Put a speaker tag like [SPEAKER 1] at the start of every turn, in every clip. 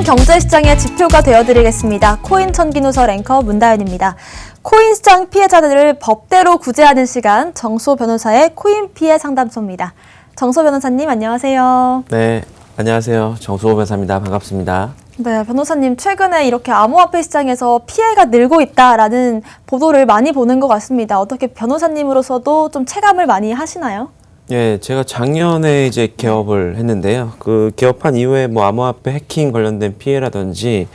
[SPEAKER 1] 경제시장의 지표가 되어드리겠습니다. 코인 천기누설 앵커 문다연입니다. 코인 시장 피해자들을 법대로 구제하는 시간, 정수호 변호사의 코인 피해 상담소입니다. 정수호 변호사님 안녕하세요.
[SPEAKER 2] 네, 안녕하세요. 정수호 변호사입니다. 반갑습니다.
[SPEAKER 1] 네, 변호사님 최근에 이렇게 암호화폐 시장에서 피해가 늘고 있다라는 보도를 많이 보는 것 같습니다. 어떻게 변호사님으로서도 좀 체감을 많이 하시나요?
[SPEAKER 2] 예, 제가 작년에 이제 개업을 했는데요. 그 개업한 이후에 뭐 암호화폐 해킹 관련된 피해라든지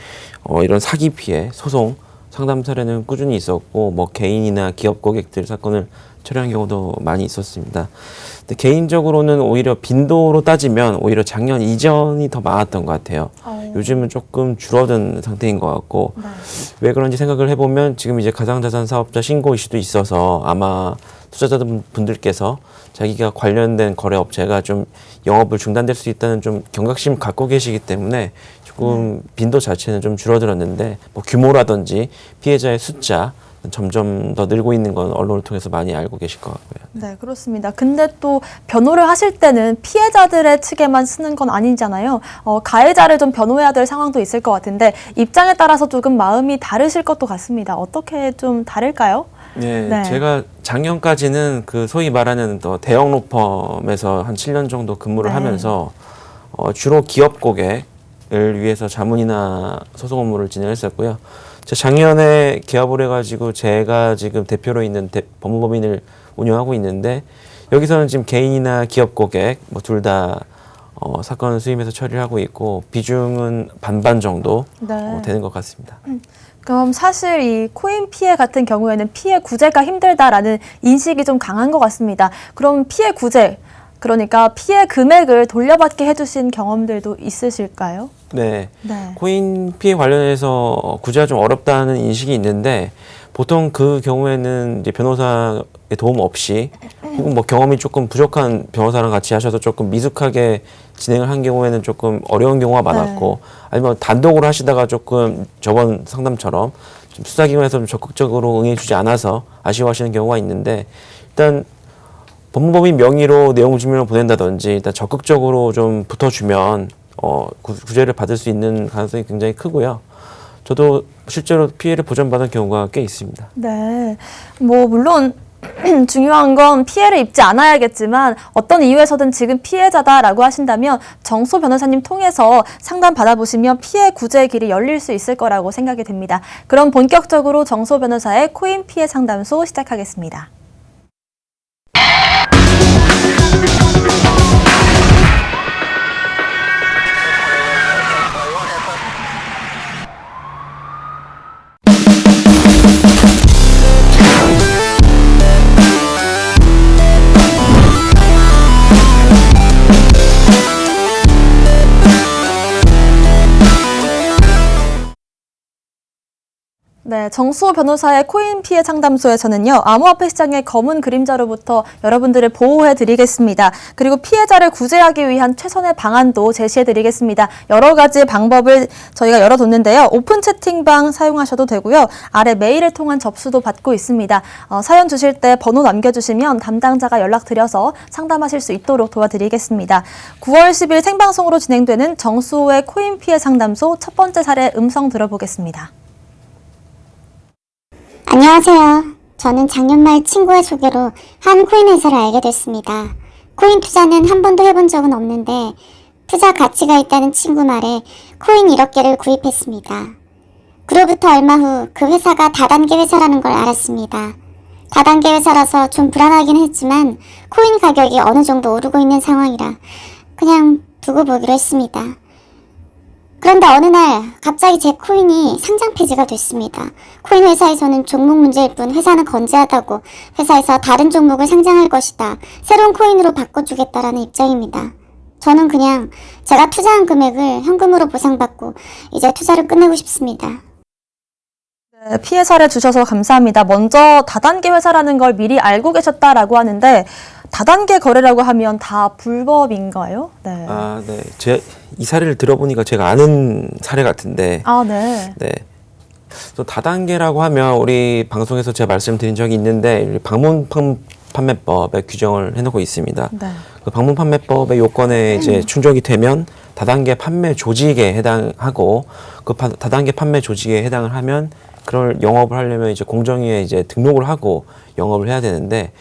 [SPEAKER 2] 이런 사기 피해, 소송, 상담 사례는 꾸준히 있었고 뭐 개인이나 기업 고객들 사건을 처리한 경우도 많이 있었습니다. 근데 개인적으로는 오히려 빈도로 따지면 오히려 작년 이전이 더 많았던 것 같아요. 요즘은 조금 줄어든 상태인 것 같고
[SPEAKER 1] 네.
[SPEAKER 2] 왜 그런지 생각을 해보면 지금 이제 가상자산 사업자 신고 이슈도 있어서 아마 투자자분들께서 자기가 관련된 거래 업체가 좀 영업을 중단될 수 있다는 좀 경각심 갖고 계시기 때문에 조금 빈도 자체는 좀 줄어들었는데 뭐 규모라든지 피해자의 숫자 점점 더 늘고 있는 건 언론을 통해서 많이 알고 계실 것 같고요.
[SPEAKER 1] 네, 그렇습니다. 근데 또 변호를 하실 때는 피해자들의 측에만 쓰는 건 아니잖아요. 가해자를 좀 변호해야 될 상황도 있을 것 같은데 입장에 따라서 조금 마음이 다르실 것도 같습니다. 어떻게 좀 다를까요?
[SPEAKER 2] 네,
[SPEAKER 1] 네.
[SPEAKER 2] 제가 작년까지는 그 소위 말하는 또 대형 로펌에서 한 7년 정도 근무를
[SPEAKER 1] 네.
[SPEAKER 2] 하면서 주로 기업 고객을 위해서 자문이나 소송 업무를 진행했었고요. 제가 작년에 개업을 해가지고 제가 지금 대표로 있는 법무법인을 운영하고 있는데 여기서는 지금 개인이나 기업 고객 뭐 둘 다 사건을 수임해서 처리를 하고 있고 비중은 반반 정도
[SPEAKER 1] 네.
[SPEAKER 2] 되는 것 같습니다.
[SPEAKER 1] 그럼 사실 이 코인 피해 같은 경우에는 피해 구제가 힘들다라는 인식이 좀 강한 것 같습니다. 그럼 피해 구제, 그러니까 피해 금액을 돌려받게 해주신 경험들도 있으실까요?
[SPEAKER 2] 네.
[SPEAKER 1] 네.
[SPEAKER 2] 코인 피해 관련해서 구제가 좀 어렵다는 인식이 있는데 보통 그 경우에는 이제 변호사의 도움 없이 혹은 뭐 경험이 조금 부족한 변호사랑 같이 하셔서 조금 미숙하게 진행을 한 경우에는 조금 어려운 경우가 많았고 아니면 단독으로 하시다가 조금 저번 상담처럼 좀 수사기관에서 좀 적극적으로 응해주지 않아서 아쉬워하시는 경우가 있는데 일단 법무법인 명의로 내용 증명을 보낸다든지 일단 적극적으로 좀 붙어주면 구제를 받을 수 있는 가능성이 굉장히 크고요. 저도 실제로 피해를 보전받은 경우가 꽤 있습니다.
[SPEAKER 1] 네. 뭐 물론 중요한 건 피해를 입지 않아야겠지만 어떤 이유에서든 지금 피해자다라고 하신다면 정소 변호사님 통해서 상담 받아보시면 피해 구제의 길이 열릴 수 있을 거라고 생각이 됩니다. 그럼 본격적으로 정소 변호사의 코인 피해 상담소 시작하겠습니다. 네, 정수호 변호사의 코인 피해 상담소에서는요, 암호화폐 시장의 검은 그림자로부터 여러분들을 보호해드리겠습니다. 그리고 피해자를 구제하기 위한 최선의 방안도 제시해드리겠습니다. 여러 가지 방법을 저희가 열어뒀는데요. 오픈 채팅방 사용하셔도 되고요. 아래 메일을 통한 접수도 받고 있습니다. 사연 주실 때 번호 남겨주시면 담당자가 연락드려서 상담하실 수 있도록 도와드리겠습니다. 9월 10일 생방송으로 진행되는 정수호의 코인 피해 상담소 첫 번째 사례 음성 들어보겠습니다.
[SPEAKER 3] 안녕하세요. 저는 작년 말 친구의 소개로 한 코인 회사를 알게 됐습니다. 코인 투자는 한 번도 해본 적은 없는데 투자 가치가 있다는 친구 말에 코인 1억 개를 구입했습니다. 그로부터 얼마 후 그 회사가 다단계 회사라는 걸 알았습니다. 다단계 회사라서 좀 불안하긴 했지만 코인 가격이 어느 정도 오르고 있는 상황이라 그냥 두고 보기로 했습니다. 그런데 어느 날 갑자기 제 코인이 상장 폐지가 됐습니다. 코인 회사에서는 종목 문제일 뿐 회사는 건재하다고 회사에서 다른 종목을 상장할 것이다. 새로운 코인으로 바꿔주겠다라는 입장입니다. 저는 그냥 제가 투자한 금액을 현금으로 보상받고 이제 투자를 끝내고 싶습니다.
[SPEAKER 1] 네, 피해 사례 주셔서 감사합니다. 먼저 다단계 회사라는 걸 미리 알고 계셨다라고 하는데 다단계 거래라고 하면 다 불법인가요? 네.
[SPEAKER 2] 아, 네. 이 사례를 들어보니까 제가 아는 사례 같은데.
[SPEAKER 1] 아, 네.
[SPEAKER 2] 네. 또 다단계라고 하면 우리 방송에서 제가 말씀드린 적이 있는데 방문 판매법에 규정을 해놓고 있습니다.
[SPEAKER 1] 네.
[SPEAKER 2] 그 방문 판매법의 요건에 이제 충족이 되면 다단계 판매 조직에 해당하고 그 다단계 판매 조직에 해당을 하면 그걸 영업을 하려면 이제 공정위에 이제 등록을 하고 영업을 해야 되는데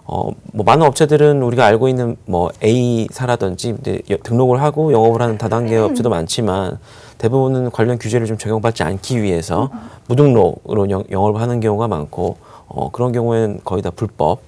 [SPEAKER 2] 뭐 많은 업체들은 우리가 알고 있는 뭐 A사라든지 등록을 하고 영업을 하는 다단계 업체도 많지만 대부분은 관련 규제를 좀 적용받지 않기 위해서 무등록으로 영업을 하는 경우가 많고 그런 경우에는 거의 다 불법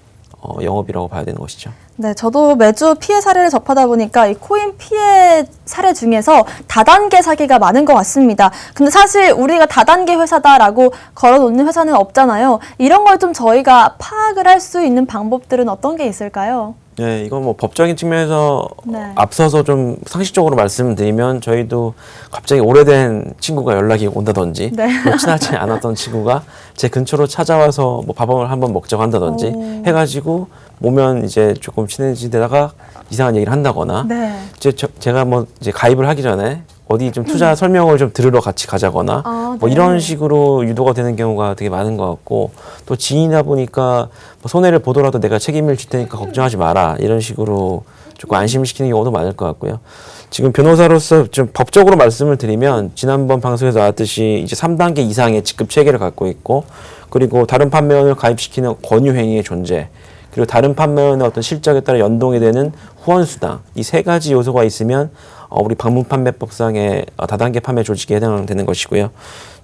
[SPEAKER 2] 영업이라고 봐야 되는 것이죠.
[SPEAKER 1] 네, 저도 매주 피해 사례를 접하다 보니까 이 코인 피해 사례 중에서 다단계 사기가 많은 것 같습니다. 근데 사실 우리가 다단계 회사다라고 걸어놓는 회사는 없잖아요. 이런 걸 좀 저희가 파악을 할 수 있는 방법들은 어떤 게 있을까요?
[SPEAKER 2] 네, 이건 뭐 법적인 측면에서
[SPEAKER 1] 네.
[SPEAKER 2] 앞서서 좀 상식적으로 말씀드리면 저희도 갑자기 오래된 친구가 연락이 온다든지
[SPEAKER 1] 네.
[SPEAKER 2] 뭐 친하지 않았던 친구가 제 근처로 찾아와서 뭐 밥을 한번 먹자고 한다든지 해가지고 오면 이제 조금 친해지다가 이상한 얘기를 한다거나
[SPEAKER 1] 네.
[SPEAKER 2] 제가 뭐 이제 가입을 하기 전에 어디 좀 투자 설명을 좀 들으러 같이 가자거나
[SPEAKER 1] 아,
[SPEAKER 2] 뭐
[SPEAKER 1] 네.
[SPEAKER 2] 이런 식으로 유도가 되는 경우가 되게 많은 것 같고 또 지인이다 보니까 뭐 손해를 보더라도 내가 책임을 질 테니까 걱정하지 마라 이런 식으로 조금 안심시키는 경우도 많을 것 같고요. 지금 변호사로서 좀 법적으로 말씀을 드리면 지난번 방송에서 나왔듯이 이제 3단계 이상의 직급 체계를 갖고 있고 그리고 다른 판매원을 가입시키는 권유 행위의 존재 그리고 다른 판매원의 어떤 실적에 따라 연동이 되는 후원 수당 이 세 가지 요소가 있으면 우리 방문 판매법상의 다단계 판매 조직에 해당되는 것이고요.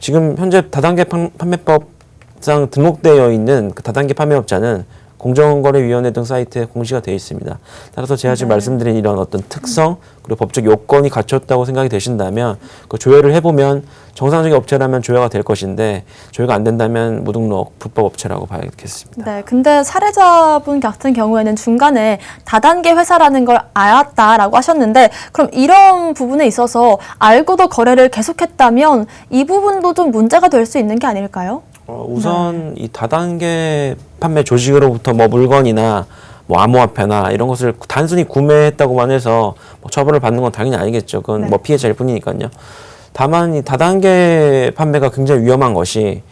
[SPEAKER 2] 지금 현재 다단계 판매법상 등록되어 있는 그 다단계 판매업자는 공정거래위원회 등 사이트에 공시가 되어 있습니다. 따라서 제가 지금 말씀드린 이런 어떤 특성 그리고 법적 요건이 갖췄다고 생각이 되신다면 그 조회를 해보면 정상적인 업체라면 조회가 될 것인데 조회가 안 된다면 무등록 불법 업체라고 봐야겠습니다.
[SPEAKER 1] 네, 근데 사례자분 같은 경우에는 중간에 다단계 회사라는 걸 알았다라고 하셨는데 그럼 이런 부분에 있어서 알고도 거래를 계속했다면 이 부분도 좀 문제가 될 수 있는 게 아닐까요?
[SPEAKER 2] 우선 이 다단계 판매 조직으로부터 뭐 물건이나 뭐 암호화폐나 이런 것을 단순히 구매했다고만 해서 뭐 처벌을 받는 건 당연히 아니겠죠. 그건
[SPEAKER 1] 네.
[SPEAKER 2] 뭐 피해자일 뿐이니까요. 다만 이 다단계 판매가 굉장히 위험한 것이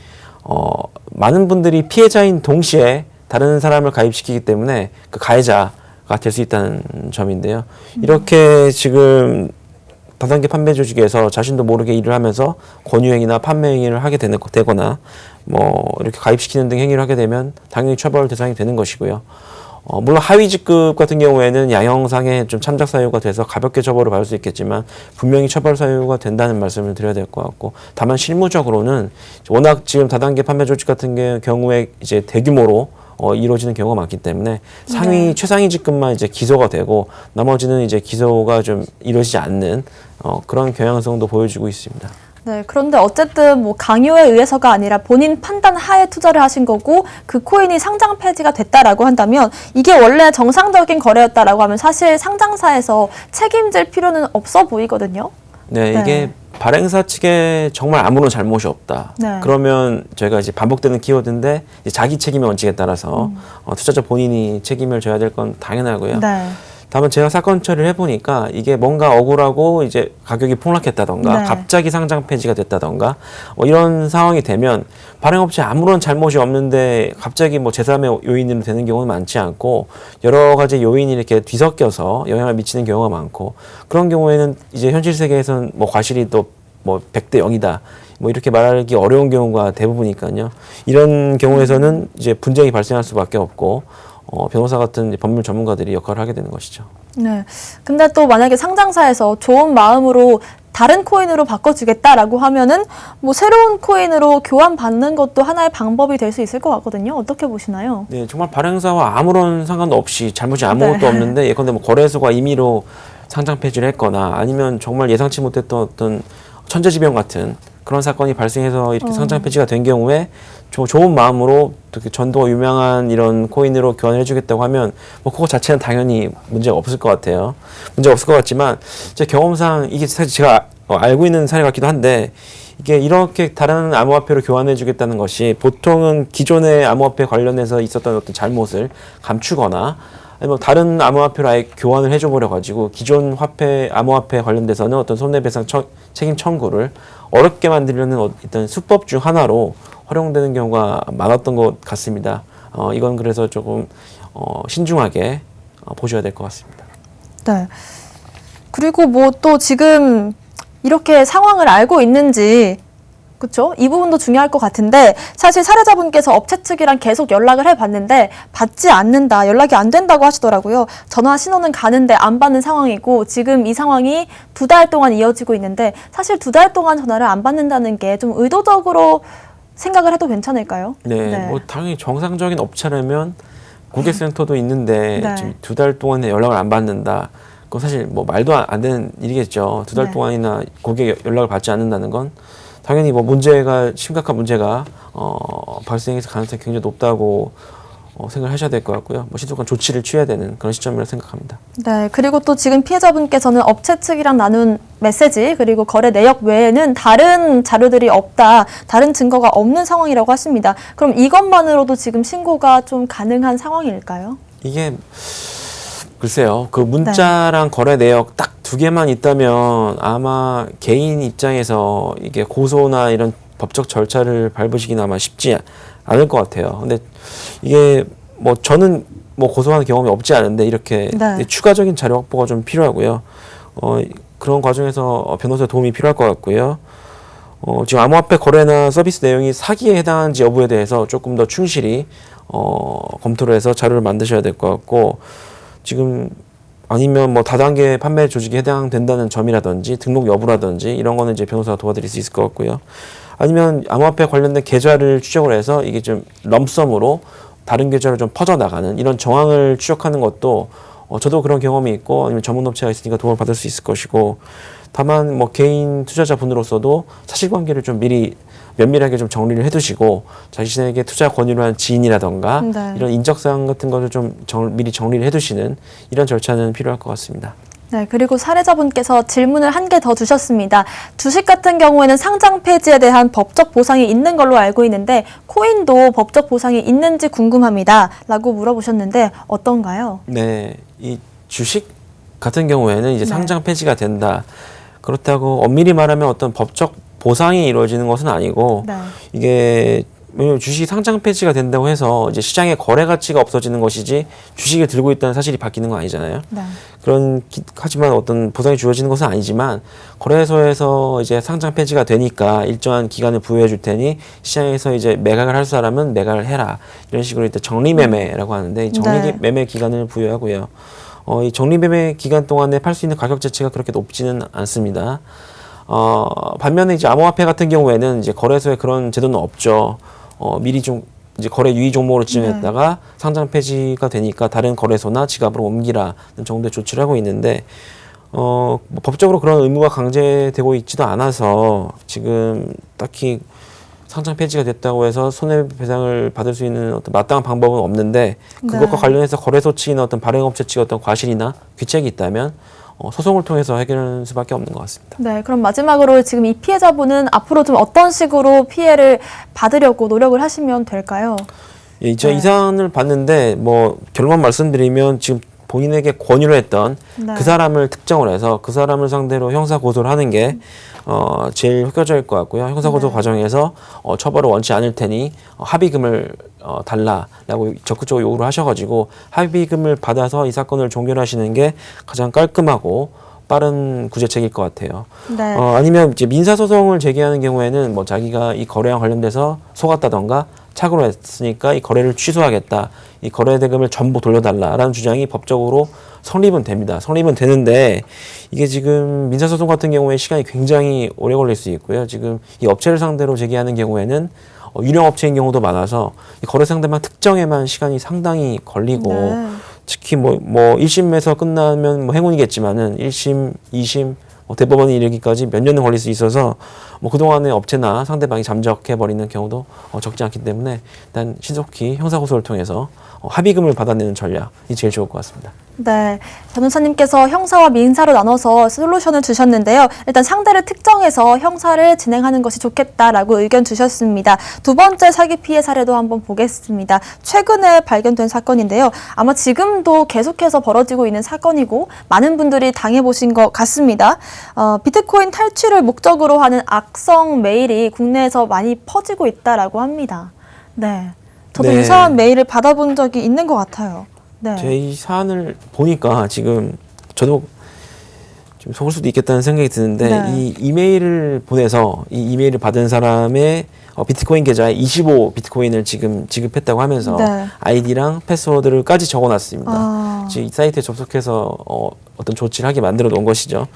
[SPEAKER 2] 많은 분들이 피해자인 동시에 다른 사람을 가입시키기 때문에 그 가해자가 될 수 있다는 점인데요. 이렇게 지금 다단계 판매 조직에서 자신도 모르게 일을 하면서 권유행위나 판매행위를 하게 되거나 뭐 이렇게 가입시키는 등 행위를 하게 되면 당연히 처벌 대상이 되는 것이고요. 물론 하위 직급 같은 경우에는 양형상의 좀 참작 사유가 돼서 가볍게 처벌을 받을 수 있겠지만 분명히 처벌 사유가 된다는 말씀을 드려야 될 것 같고 다만 실무적으로는 워낙 지금 다단계 판매 조직 같은 경우에 이제 대규모로 이루어지는 경우가 많기 때문에 상위 최상위 직급만 이제 기소가 되고 나머지는 이제 기소가 좀 이루어지지 않는 그런 경향성도 보여주고 있습니다.
[SPEAKER 1] 네, 그런데 어쨌든 뭐 강요에 의해서가 아니라 본인 판단 하에 투자를 하신 거고 그 코인이 상장 폐지가 됐다라고 한다면 이게 원래 정상적인 거래였다라고 하면 사실 상장사에서 책임질 필요는 없어 보이거든요.
[SPEAKER 2] 네, 이게 발행사 측에 정말 아무런 잘못이 없다.
[SPEAKER 1] 네.
[SPEAKER 2] 그러면 저희가 이제 반복되는 키워드인데 이제 자기 책임의 원칙에 따라서 투자자 본인이 책임을 져야 될 건 당연하고요.
[SPEAKER 1] 네.
[SPEAKER 2] 다만 제가 사건 처리를 해보니까 이게 뭔가 억울하고 이제 가격이 폭락했다던가
[SPEAKER 1] 네.
[SPEAKER 2] 갑자기 상장 폐지가 됐다던가 이런 상황이 되면 발행업체 아무런 잘못이 없는데 갑자기 뭐 제3의 요인으로 되는 경우는 많지 않고 여러 가지 요인이 이렇게 뒤섞여서 영향을 미치는 경우가 많고 그런 경우에는 이제 현실 세계에서는 뭐 과실이 또 뭐 100대 0이다. 뭐 이렇게 말하기 어려운 경우가 대부분이니까요. 이런 경우에서는 이제 분쟁이 발생할 수밖에 없고 변호사 같은 이제 법률 전문가들이 역할을 하게 되는 것이죠.
[SPEAKER 1] 네. 근데 또 만약에 상장사에서 좋은 마음으로 다른 코인으로 바꿔주겠다라고 하면은 뭐 새로운 코인으로 교환받는 것도 하나의 방법이 될 수 있을 것 같거든요. 어떻게 보시나요?
[SPEAKER 2] 네, 정말 발행사와 아무런 상관도 없이 잘못이 아무것도
[SPEAKER 1] 네.
[SPEAKER 2] 없는데 예컨대 뭐 거래소가 임의로 상장 폐지를 했거나 아니면 정말 예상치 못했던 어떤 천재지변 같은 그런 사건이 발생해서 이렇게 상장 폐지가 된 경우에 좋은 마음으로 이렇게 전도가 유명한 이런 코인으로 교환을 해주겠다고 하면 뭐 그거 자체는 당연히 문제가 없을 것 같아요. 문제가 없을 것 같지만 제 경험상 이게 사실 제가 알고 있는 사례 같기도 한데 이게 이렇게 다른 암호화폐로 교환해주겠다는 것이 보통은 기존의 암호화폐 관련해서 있었던 어떤 잘못을 감추거나 아니면 다른 암호화폐로 아예 교환을 해줘버려 가지고 기존 화폐 암호화폐 관련돼서는 어떤 손해배상 책임 청구를 어렵게 만들려는 어떤 수법 중 하나로 활용되는 경우가 많았던 것 같습니다. 이건 그래서 조금 신중하게 보셔야 될 것 같습니다.
[SPEAKER 1] 네. 그리고 뭐 또 지금 이렇게 상황을 알고 있는지, 그렇죠? 이 부분도 중요할 것 같은데, 사실 사례자분께서 업체 측이랑 계속 연락을 해봤는데 받지 않는다, 연락이 안 된다고 하시더라고요. 전화 신호는 가는데 안 받는 상황이고, 지금 이 상황이 2달 동안 이어지고 있는데, 사실 2달 동안 전화를 안 받는다는 게 좀 의도적으로 생각을 해도 괜찮을까요?
[SPEAKER 2] 네, 뭐 당연히 정상적인 업체라면 고객센터도 있는데
[SPEAKER 1] 네.
[SPEAKER 2] 지금 2달 동안에 연락을 안 받는다. 그건 사실 뭐 말도 안 되는 일이겠죠. 2달
[SPEAKER 1] 네.
[SPEAKER 2] 동안이나 고객 연락을 받지 않는다는 건 당연히 뭐 심각한 문제가 발생했을 가능성이 굉장히 높다고 생각하셔야 될 것 같고요. 뭐 신속한 조치를 취해야 되는 그런 시점이라고 생각합니다.
[SPEAKER 1] 네, 그리고 또 지금 피해자분께서는 업체 측이랑 나눈 메시지 그리고 거래 내역 외에는 다른 자료들이 없다, 다른 증거가 없는 상황이라고 하십니다. 그럼 이것만으로도 지금 신고가 좀 가능한 상황일까요?
[SPEAKER 2] 이게 글쎄요. 그 문자랑 거래 내역 딱 2개만 있다면 아마 개인 입장에서 이게 고소나 이런 법적 절차를 밟으시기는 아마 쉽지 않을 것 같아요. 근데 이게 뭐 저는 뭐 고소하는 경험이 없지 않은데 이렇게
[SPEAKER 1] 네.
[SPEAKER 2] 추가적인 자료 확보가 좀 필요하고요. 그런 과정에서 변호사의 도움이 필요할 것 같고요. 지금 암호화폐 거래나 서비스 내용이 사기에 해당하는지 여부에 대해서 조금 더 충실히 검토를 해서 자료를 만드셔야 될 것 같고, 지금 아니면 뭐 다단계 판매 조직에 해당된다는 점이라든지 등록 여부라든지 이런 거는 이제 변호사가 도와드릴 수 있을 것 같고요. 아니면 암호화폐 관련된 계좌를 추적을 해서 이게 좀 럼섬으로 다른 계좌로 좀 퍼져나가는 이런 정황을 추적하는 것도 저도 그런 경험이 있고 아니면 전문업체가 있으니까 도움을 받을 수 있을 것이고, 다만 뭐 개인 투자자분으로서도 사실관계를 좀 미리 면밀하게 좀 정리를 해두시고 자신에게 투자 권유를 한 지인이라던가
[SPEAKER 1] 네.
[SPEAKER 2] 이런 인적사항 같은 것을 좀 미리 정리를 해두시는 이런 절차는 필요할 것 같습니다.
[SPEAKER 1] 네, 그리고 사례자분께서 질문을 한 개 더 주셨습니다. 주식 같은 경우에는 상장 폐지에 대한 법적 보상이 있는 걸로 알고 있는데 코인도 법적 보상이 있는지 궁금합니다. 라고 물어보셨는데 어떤가요?
[SPEAKER 2] 네, 이 주식 같은 경우에는 이제
[SPEAKER 1] 네.
[SPEAKER 2] 상장 폐지가 된다. 그렇다고 엄밀히 말하면 어떤 법적 보상이 이루어지는 것은 아니고,
[SPEAKER 1] 네.
[SPEAKER 2] 이게 왜냐면 주식이 상장 폐지가 된다고 해서 이제 시장의 거래 가치가 없어지는 것이지 주식을 들고 있다는 사실이 바뀌는 건 아니잖아요.
[SPEAKER 1] 네.
[SPEAKER 2] 하지만 어떤 보상이 주어지는 것은 아니지만 거래소에서 이제 상장 폐지가 되니까 일정한 기간을 부여해 줄 테니 시장에서 이제 매각을 할 사람은 매각을 해라, 이런 식으로 일단 정리매매라고 하는데 이 정리매매 기간을 부여하고요. 이 정리매매 기간 동안에 팔 수 있는 가격 자체가 그렇게 높지는 않습니다. 반면에 이제 암호화폐 같은 경우에는 이제 거래소에 그런 제도는 없죠. 미리 좀 이제 거래 유의 종목으로 지정했다가 상장 폐지가 되니까 다른 거래소나 지갑으로 옮기라는 정도의 조치를 하고 있는데, 뭐 법적으로 그런 의무가 강제되고 있지도 않아서 지금 딱히 상장 폐지가 됐다고 해서 손해배상을 받을 수 있는 어떤 마땅한 방법은 없는데, 그것과 관련해서 거래소 측이나 어떤 발행업체 측의 어떤 과실이나 귀책이 있다면 소송을 통해서 해결하는 수밖에 없는 것 같습니다.
[SPEAKER 1] 네, 그럼 마지막으로 지금 이 피해자분은 앞으로 좀 어떤 식으로 피해를 받으려고 노력을 하시면 될까요?
[SPEAKER 2] 예, 제가 이 사안을 봤는데 뭐 결론만 말씀드리면 지금 본인에게 권유를 했던 그 사람을 특정을 해서 그 사람을 상대로 형사 고소를 하는 게 제일 효과적일 것 같고요. 형사 고소 과정에서 처벌을 원치 않을 테니 합의금을 달라라고 적극적으로 요구를 하셔가지고 합의금을 받아서 이 사건을 종결하시는 게 가장 깔끔하고 빠른 구제책일 것 같아요.
[SPEAKER 1] 네.
[SPEAKER 2] 아니면 이제 민사소송을 제기하는 경우에는 뭐 자기가 이 거래와 관련돼서 속았다던가 착오를 했으니까 이 거래를 취소하겠다, 이 거래 대금을 전부 돌려달라라는 주장이 법적으로 성립은 됩니다. 성립은 되는데 이게 지금 민사소송 같은 경우에 시간이 굉장히 오래 걸릴 수 있고요. 지금 이 업체를 상대로 제기하는 경우에는 유령 업체인 경우도 많아서 이 거래 상대방 특정에만 시간이 상당히 걸리고 특히 뭐 1심에서 끝나면 뭐 행운이겠지만은 1심, 2심 대법원에 이르기까지 몇 년은 걸릴 수 있어서 뭐 그동안에 업체나 상대방이 잠적해버리는 경우도 적지 않기 때문에 일단 신속히 형사고소를 통해서 합의금을 받아내는 전략이 제일 좋을 것 같습니다.
[SPEAKER 1] 네, 변호사님께서 형사와 민사로 나눠서 솔루션을 주셨는데요. 일단 상대를 특정해서 형사를 진행하는 것이 좋겠다라고 의견 주셨습니다. 두 번째 사기 피해 사례도 한번 보겠습니다. 최근에 발견된 사건인데요. 아마 지금도 계속해서 벌어지고 있는 사건이고 많은 분들이 당해보신 것 같습니다. 비트코인 탈취를 목적으로 하는 악성 메일이 국내에서 많이 퍼지고 있다라고 합니다. 네, 저도
[SPEAKER 2] 네.
[SPEAKER 1] 유사한 메일을 받아본 적이 있는 것 같아요. 네.
[SPEAKER 2] 제 이 사안을 보니까 지금 저도 좀 속을 수도 있겠다는 생각이 드는데
[SPEAKER 1] 네.
[SPEAKER 2] 이 이메일을 보내서 이 이메일을 받은 사람의 비트코인 계좌에 25 비트코인을 지금 지급했다고 하면서
[SPEAKER 1] 네.
[SPEAKER 2] 아이디랑 패스워드를까지 적어놨습니다.
[SPEAKER 1] 아.
[SPEAKER 2] 지금 이 사이트에 접속해서 어떤 조치를 하게 만들어 놓은 것이죠.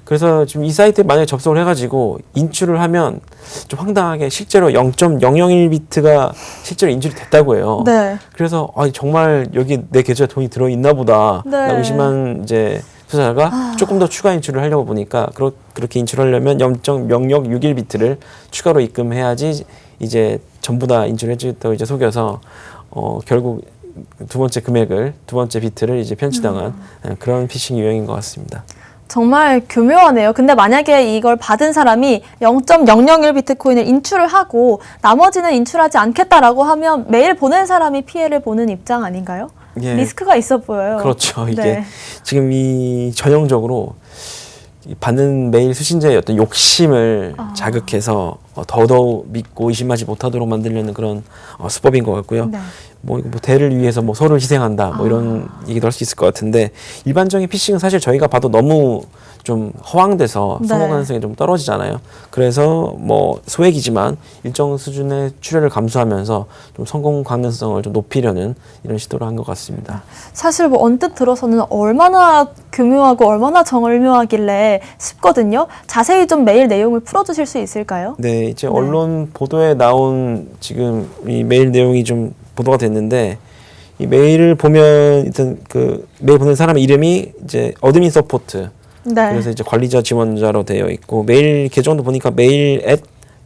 [SPEAKER 2] 그래서 지금 이 사이트에 만약에 접속을 해가지고 인출을 하면 좀 황당하게 실제로 0.001비트가 실제로 인출이 됐다고 해요.
[SPEAKER 1] 네.
[SPEAKER 2] 그래서 정말 여기 내 계좌에 돈이 들어있나 보다
[SPEAKER 1] 네.
[SPEAKER 2] 라고 의심한 이제 투자자가 조금 더 추가 인출을 하려고 보니까 그렇게 인출하려면 0.0061비트를 추가로 입금해야지 이제 전부 다 인출해주겠다고 이제 속여서 결국 두 번째 비트를 이제 편취당한 그런 피싱 유형인 것 같습니다.
[SPEAKER 1] 정말 교묘하네요. 근데 만약에 이걸 받은 사람이 0.001 비트코인을 인출을 하고 나머지는 인출하지 않겠다라고 하면 메일 보낸 사람이 피해를 보는 입장 아닌가요?
[SPEAKER 2] 예.
[SPEAKER 1] 리스크가 있어 보여요.
[SPEAKER 2] 그렇죠. 이게
[SPEAKER 1] 네.
[SPEAKER 2] 지금 이 전형적으로 이 받는 메일 수신자의 어떤 욕심을 자극해서 더더욱 믿고 의심하지 못하도록 만들려는 그런 수법인 것 같고요.
[SPEAKER 1] 네.
[SPEAKER 2] 뭐 대를 위해서 뭐 서로를 희생한다 뭐 이런 얘기도 할 수 있을 것 같은데 일반적인 피싱은 사실 저희가 봐도 너무 좀 허황돼서
[SPEAKER 1] 네.
[SPEAKER 2] 성공 가능성이 좀 떨어지잖아요. 그래서 뭐 소액이지만 일정 수준의 출혈을 감수하면서 좀 성공 가능성을 좀 높이려는 이런 시도를 한 것 같습니다.
[SPEAKER 1] 사실 뭐 언뜻 들어서는 얼마나 교묘하고 얼마나 정을묘하길래 싶거든요. 자세히 좀 메일 내용을 풀어주실 수 있을까요?
[SPEAKER 2] 네, 이제 언론 보도에 나온 지금 이 메일 내용이 좀 보도가 됐는데 이 메일을 보면 일단 그 메일 보낸 사람 이름이 이제 어드민 서포트
[SPEAKER 1] 네.
[SPEAKER 2] 그래서 이제 관리자 지원자로 되어 있고 메일 계정도 보니까 메일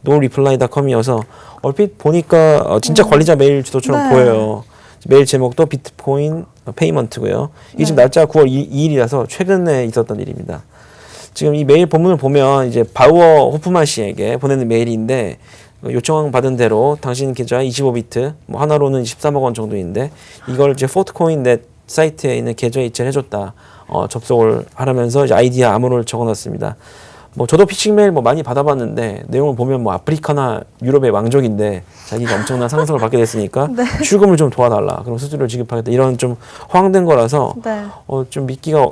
[SPEAKER 2] @noreply.com이어서 얼핏 보니까 진짜 관리자 메일 주소처럼
[SPEAKER 1] 네.
[SPEAKER 2] 보여요. 메일 제목도 비트코인 페이먼트고요. 이게 지금
[SPEAKER 1] 네.
[SPEAKER 2] 날짜가 9월 2일이라서 최근에 있었던 일입니다. 지금 이 메일 본문을 보면 이제 바우어 호프만 씨에게 보내는 메일인데 요청 받은 대로 당신 계좌 25비트 뭐 하나로는 13억 원 정도인데 이걸 이제 포트코인 넷 사이트에 있는 계좌에 이체를 해줬다. 접속을 하라면서 이제 아이디와 암호를 적어놨습니다. 뭐 저도 피싱 메일 뭐 많이 받아봤는데 내용을 보면 뭐 아프리카나 유럽의 왕족인데 자기가 엄청난 상승을 받게 됐으니까
[SPEAKER 1] 네.
[SPEAKER 2] 출금을 좀 도와달라. 그럼 수수료를 지급하겠다. 이런 좀 허황된 거라서
[SPEAKER 1] 네.
[SPEAKER 2] 좀 믿기가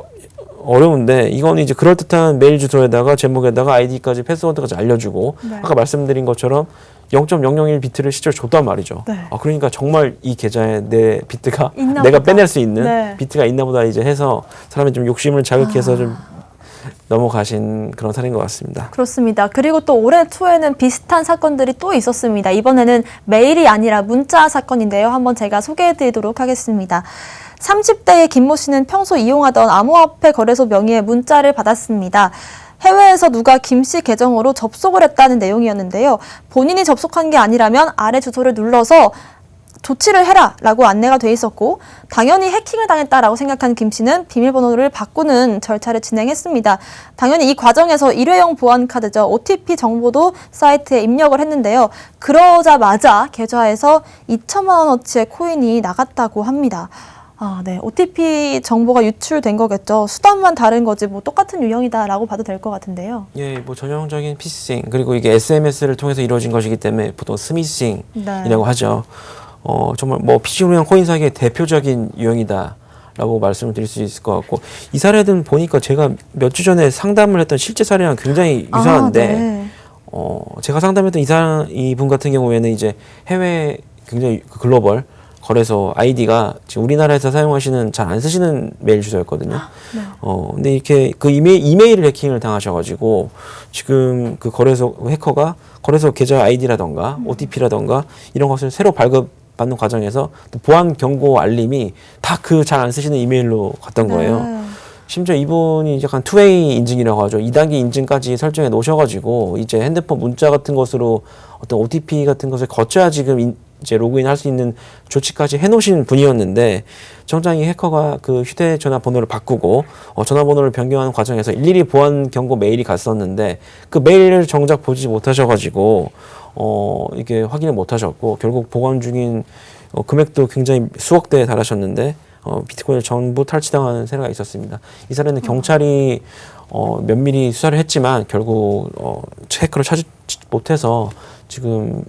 [SPEAKER 2] 어려운데 이건 이제 그럴듯한 메일 주소에다가 제목에다가 아이디까지 패스워드까지 알려주고
[SPEAKER 1] 네.
[SPEAKER 2] 아까 말씀드린 것처럼 0.001 비트를 실제로 줬단 말이죠.
[SPEAKER 1] 네.
[SPEAKER 2] 그러니까 정말 이 계좌에 내 비트가
[SPEAKER 1] 있나
[SPEAKER 2] 내가
[SPEAKER 1] 보다.
[SPEAKER 2] 빼낼 수 있는
[SPEAKER 1] 네.
[SPEAKER 2] 비트가 있나 보다 이제 해서 사람의 좀 욕심을 자극해서 좀 넘어가신 그런 사례인 것 같습니다.
[SPEAKER 1] 그렇습니다. 그리고 또 올해 초에는 비슷한 사건들이 또 있었습니다. 이번에는 메일이 아니라 문자 사건인데요. 한번 제가 소개해드리도록 하겠습니다. 30대의 김모 씨는 평소 이용하던 암호화폐 거래소 명의의 문자를 받았습니다. 해외에서 누가 김 씨 계정으로 접속을 했다는 내용이었는데요. 본인이 접속한 게 아니라면 아래 주소를 눌러서 조치를 해라 라고 안내가 돼 있었고 당연히 해킹을 당했다라고 생각한 김 씨는 비밀번호를 바꾸는 절차를 진행했습니다. 당연히 이 과정에서 일회용 보안 카드죠. OTP 정보도 사이트에 입력을 했는데요. 그러자마자 계좌에서 2천만 원어치의 코인이 나갔다고 합니다. 네. OTP 정보가 유출된 거겠죠. 수단만 다른 거지 뭐 똑같은 유형이다라고 봐도 될 것 같은데요.
[SPEAKER 2] 예, 뭐 전형적인 피싱 그리고 이게 SMS를 통해서 이루어진 것이기 때문에 보통 스미싱이라고
[SPEAKER 1] 네.
[SPEAKER 2] 하죠. 정말 뭐 피싱으로 한 코인 사기의 대표적인 유형이다라고 말씀을 드릴 수 있을 것 같고 이 사례들은 보니까 제가 몇 주 전에 상담을 했던 실제 사례랑 굉장히 유사한데
[SPEAKER 1] 네.
[SPEAKER 2] 제가 상담했던 이분 같은 경우에는 이제 해외 굉장히 글로벌 거래소 아이디가 지금 우리나라에서 사용하시는 잘 안 쓰시는 메일 주소였거든요.
[SPEAKER 1] 네.
[SPEAKER 2] 근데 이렇게 그 이메일을 해킹을 당하셔가지고 지금 그 거래소 해커가 거래소 계좌 아이디라던가 OTP라던가 이런 것을 새로 발급받는 과정에서 또 보안 경고 알림이 다 그 잘 안 쓰시는 이메일로 갔던 거예요.
[SPEAKER 1] 네.
[SPEAKER 2] 심지어 이분이 약간 투웨이 인증이라고 하죠. 2단계 인증까지 설정해 놓으셔가지고 이제 핸드폰 문자 같은 것으로 어떤 OTP 같은 것을 거쳐야 지금 이제 로그인 할 수 있는 조치까지 해놓으신 분이었는데 정작 이 해커가 그 휴대전화 번호를 바꾸고 전화번호를 변경하는 과정에서 일일이 보안 경고 메일이 갔었는데 그 메일을 정작 보지 못하셔가지고 이게 확인을 못하셨고 결국 보관 중인 금액도 굉장히 수억대에 달하셨는데 비트코인을 전부 탈취당하는 사례가 있었습니다. 이 사례는 경찰이 면밀히 수사를 했지만 결국 해커를 찾지 못해서 지금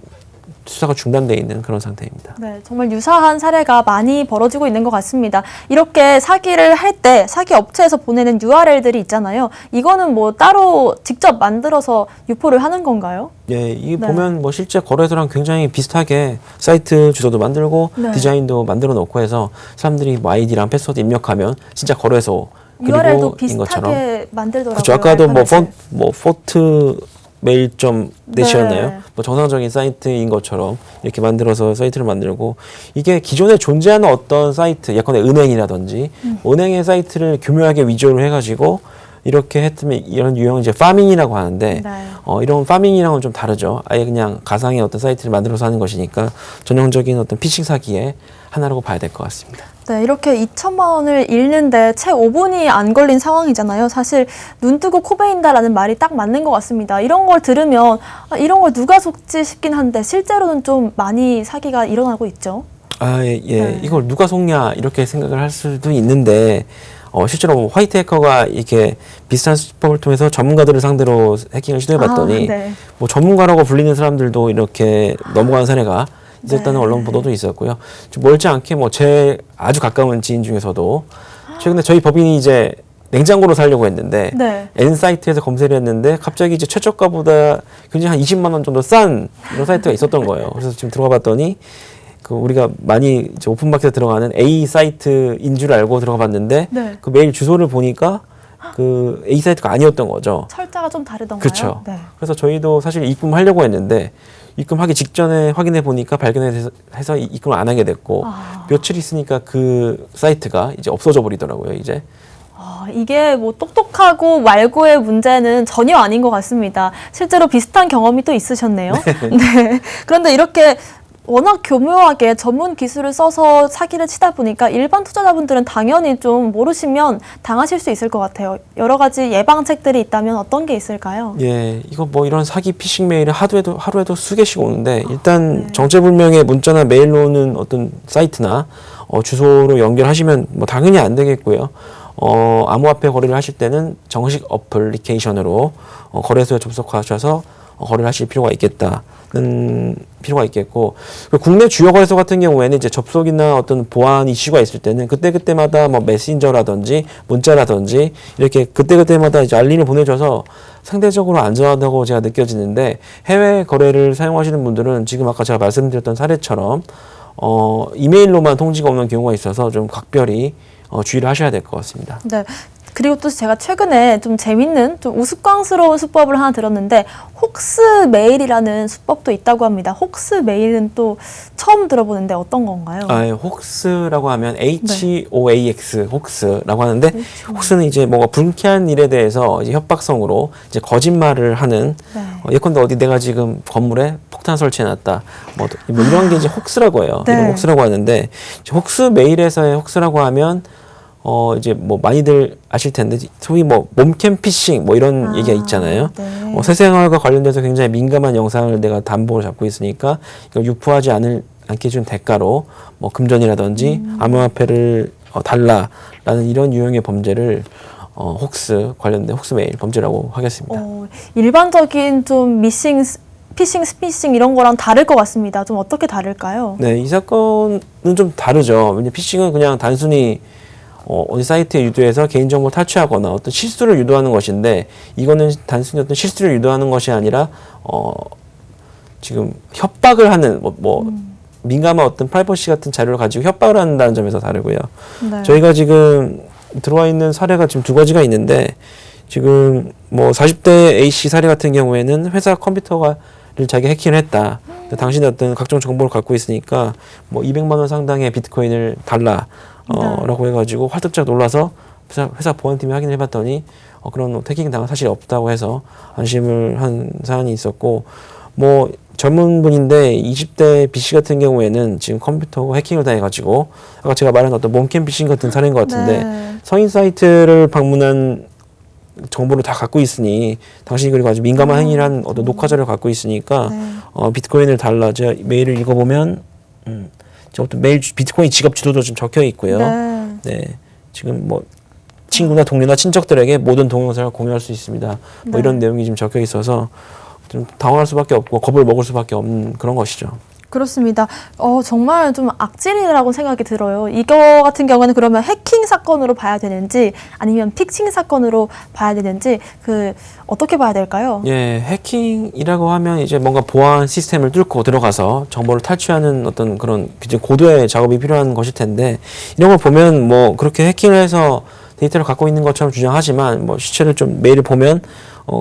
[SPEAKER 2] 수사가 중단돼 있는 그런 상태입니다.
[SPEAKER 1] 네, 정말 유사한 사례가 많이 벌어지고 있는 것 같습니다. 이렇게 사기를 할 때 사기 업체에서 보내는 URL들이 있잖아요. 이거는 뭐 따로 직접 만들어서 유포를 하는 건가요?
[SPEAKER 2] 예, 이게
[SPEAKER 1] 네.
[SPEAKER 2] 보면 뭐 실제 거래소랑 굉장히 비슷하게 사이트 주소도 만들고
[SPEAKER 1] 네.
[SPEAKER 2] 디자인도 만들어 놓고 해서 사람들이 뭐 아이디랑 패스워드 입력하면 진짜 거래소
[SPEAKER 1] URL도
[SPEAKER 2] 그리고 인 것처럼.
[SPEAKER 1] 비슷하게 만들더라고요.
[SPEAKER 2] 그렇죠. 아까도 뭐
[SPEAKER 1] 알파벳을.
[SPEAKER 2] 포트 메일.net이었나요?
[SPEAKER 1] 네.
[SPEAKER 2] 뭐 정상적인 사이트인 것처럼 이렇게 만들어서 사이트를 만들고 이게 기존에 존재하는 어떤 사이트, 예컨대 은행이라든지 은행의 사이트를 교묘하게 위조를 해가지고 이렇게 했으면 이런 유형은 이제 파밍이라고 하는데
[SPEAKER 1] 네.
[SPEAKER 2] 이런 파밍이랑은 좀 다르죠. 아예 그냥 가상의 어떤 사이트를 만들어서 하는 것이니까 전형적인 어떤 피싱 사기의 하나라고 봐야 될 것 같습니다.
[SPEAKER 1] 네, 이렇게 2천만 원을 잃는데 채 5분이 안 걸린 상황이잖아요. 사실 눈 뜨고 코 베인다라는 말이 딱 맞는 것 같습니다. 이런 걸 들으면 이런 걸 누가 속지 싶긴 한데 실제로는 좀 많이 사기가 일어나고 있죠.
[SPEAKER 2] 예.
[SPEAKER 1] 네.
[SPEAKER 2] 이걸 누가 속냐 이렇게 생각을 할 수도 있는데 실제로 뭐 화이트 해커가 이렇게 비슷한 수법을 통해서 전문가들을 상대로 해킹을 시도해봤더니
[SPEAKER 1] 네.
[SPEAKER 2] 뭐 전문가라고 불리는 사람들도 이렇게 넘어간 사례가 있었다는
[SPEAKER 1] 네.
[SPEAKER 2] 언론 보도도 있었고요. 좀 멀지 않게 뭐 제 아주 가까운 지인 중에서도 최근에 저희 법인이 이제 냉장고로 살려고 했는데
[SPEAKER 1] 네.
[SPEAKER 2] N 사이트에서 검색을 했는데 갑자기 이제 최저가보다 굉장히 한 20만 원 정도 싼 이런 사이트가 있었던 거예요. 그래서 지금 들어가 봤더니 그 우리가 많이 이제 오픈마켓에 들어가는 A 사이트인 줄 알고 들어가 봤는데
[SPEAKER 1] 네.
[SPEAKER 2] 그 메일 주소를 보니까 그 A 사이트가 아니었던 거죠.
[SPEAKER 1] 철자가 좀 다르던가요?
[SPEAKER 2] 그렇죠.
[SPEAKER 1] 네.
[SPEAKER 2] 그래서 저희도 사실 입금하려고 했는데 입금하기 직전에 확인해 보니까 발견해서 입금을 안 하게 됐고 며칠 있으니까 그 사이트가 이제 없어져 버리더라고요. 이제.
[SPEAKER 1] 이게 뭐 똑똑하고 말고의 문제는 전혀 아닌 것 같습니다. 실제로 비슷한 경험이 또 있으셨네요. 네. 그런데 이렇게 워낙 교묘하게 전문 기술을 써서 사기를 치다 보니까 일반 투자자분들은 당연히 좀 모르시면 당하실 수 있을 것 같아요. 여러 가지 예방책들이 있다면 어떤 게 있을까요?
[SPEAKER 2] 예, 이거 뭐 이런 사기 피싱 메일이 하루에도 수개씩 오는데 일단 정체불명의 문자나 메일로 오는 어떤 사이트나 주소로 연결하시면 뭐 당연히 안 되겠고요. 암호화폐 거래를 하실 때는 정식 어플리케이션으로 거래소에 접속하셔서 거래를 하실 필요가 있겠다는 필요가 있겠고 국내 주요 거래소 같은 경우에는 이제 접속이나 어떤 보안 이슈가 있을 때는 그때그때마다 뭐 메신저라든지 문자라든지 이렇게 그때그때마다 이제 알림을 보내줘서 상대적으로 안전하다고 제가 느껴지는데 해외 거래를 사용하시는 분들은 지금 아까 제가 말씀드렸던 사례처럼 이메일로만 통지가 오는 경우가 있어서 좀 각별히 주의를 하셔야 될 것 같습니다.
[SPEAKER 1] 네. 그리고 또 제가 최근에 좀 재밌는, 좀 우스꽝스러운 수법을 하나 들었는데 혹스 메일이라는 수법도 있다고 합니다. 혹스 메일은 또 처음 들어보는데 어떤 건가요?
[SPEAKER 2] 혹스라고 하면 HOAX, 혹스라고 하는데 혹스는 이제 뭐가 불쾌한 일에 대해서 이제 협박성으로 이제 거짓말을 하는 예컨대 어디 내가 지금 건물에 폭탄 설치해놨다 뭐 이런 게 이제 혹스라고 해요.
[SPEAKER 1] 네.
[SPEAKER 2] 이런 혹스라고 하는데 혹스 메일에서의 혹스라고 하면 이제 뭐 많이들 아실 텐데 소위 뭐 몸캠 피싱 뭐 이런 얘기가 있잖아요.
[SPEAKER 1] 네.
[SPEAKER 2] 세생활과 관련돼서 굉장히 민감한 영상을 내가 담보로 잡고 있으니까 이걸 유포하지 않게 해준 대가로 뭐 금전이라든지 암호화폐를 달라라는 이런 유형의 범죄를 혹스 관련된 혹스 메일 범죄라고 하겠습니다.
[SPEAKER 1] 일반적인 좀 피싱, 스피싱 이런 거랑 다를 것 같습니다. 좀 어떻게 다를까요?
[SPEAKER 2] 네, 이 사건은 좀 다르죠. 왜냐면 피싱은 그냥 단순히 어디 사이트에 유도해서 개인정보를 탈취하거나 어떤 실수를 유도하는 것인데 이거는 단순히 어떤 실수를 유도하는 것이 아니라 지금 협박을 하는 민감한 어떤 프라이버시 같은 자료를 가지고 협박을 한다는 점에서 다르고요.
[SPEAKER 1] 네.
[SPEAKER 2] 저희가 지금 들어와 있는 사례가 지금 두 가지가 있는데 지금 뭐 40대 A씨 사례 같은 경우에는 회사 컴퓨터를 자기가 해킹을 했다. 당신의 어떤 각종 정보를 갖고 있으니까 뭐 200만 원 상당의 비트코인을 달라. 라고 해가지고 활짝 놀라서 회사 보안팀이 확인을 해봤더니 그런 해킹 당한 사실이 없다고 해서 안심을 한 사안이 있었고 뭐 젊은 분인데 20대 B씨 같은 경우에는 지금 컴퓨터 해킹을 당해가지고 아까 제가 말한 어떤 몸캠 피싱 같은 사례인 것 같은데 성인 사이트를 방문한 정보를 다 갖고 있으니 당신이 그리고 아주 민감한 행위를 한 어떤 녹화 자료를 갖고 있으니까 비트코인을 달라. 제가 메일을 읽어보면 어떤 메일 비트코인 지갑 주소도 좀 적혀 있고요. 네. 지금 뭐 친구나 동료나 친척들에게 모든 동영상을 공유할 수 있습니다. 뭐 이런 내용이 좀 적혀 있어서 좀 당황할 수밖에 없고 겁을 먹을 수밖에 없는 그런 것이죠.
[SPEAKER 1] 그렇습니다. 정말 좀 악질이라고 생각이 들어요. 이거 같은 경우는 그러면 해킹 사건으로 봐야 되는지 아니면 피칭 사건으로 봐야 되는지 어떻게 봐야 될까요?
[SPEAKER 2] 예, 해킹이라고 하면 이제 뭔가 보안 시스템을 뚫고 들어가서 정보를 탈취하는 어떤 그런 이제 고도의 작업이 필요한 것일 텐데 이런 걸 보면 뭐 그렇게 해킹을 해서 데이터를 갖고 있는 것처럼 주장하지만 뭐 실체를 좀 메일을 보면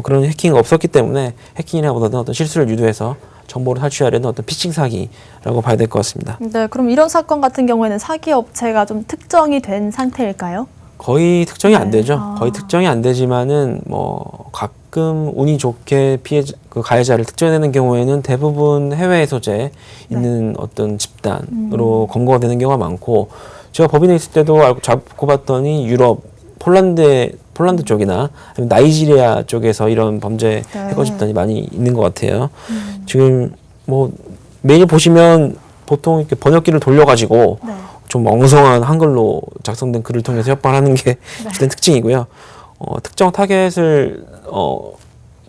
[SPEAKER 2] 그런 해킹이 없었기 때문에 해킹이라보다는 어떤 실수를 유도해서 정보를 탈취하려는 어떤 피칭 사기라고 봐야 될 것 같습니다.
[SPEAKER 1] 네, 그럼 이런 사건 같은 경우에는 사기 업체가 좀 특정이 된 상태일까요?
[SPEAKER 2] 거의 특정이 안
[SPEAKER 1] 네.
[SPEAKER 2] 되죠. 거의 특정이 안 되지만은 뭐 가끔 운이 좋게 가해자를 특정해내는 경우에는 대부분 해외 소재 있는 어떤 집단으로 검거가 되는 경우가 많고 제가 법인에 있을 때도 잡고 봤더니 유럽, 폴란드 쪽이나 아니면 나이지리아 쪽에서 이런 범죄 해커 집단이 많이 있는 것 같아요. 지금 뭐 메일 보시면 보통 이렇게 번역기를 돌려가지고 좀 엉성한 한글로 작성된 글을 통해서 협박하는 게 주된 특징이고요. 특정 타겟을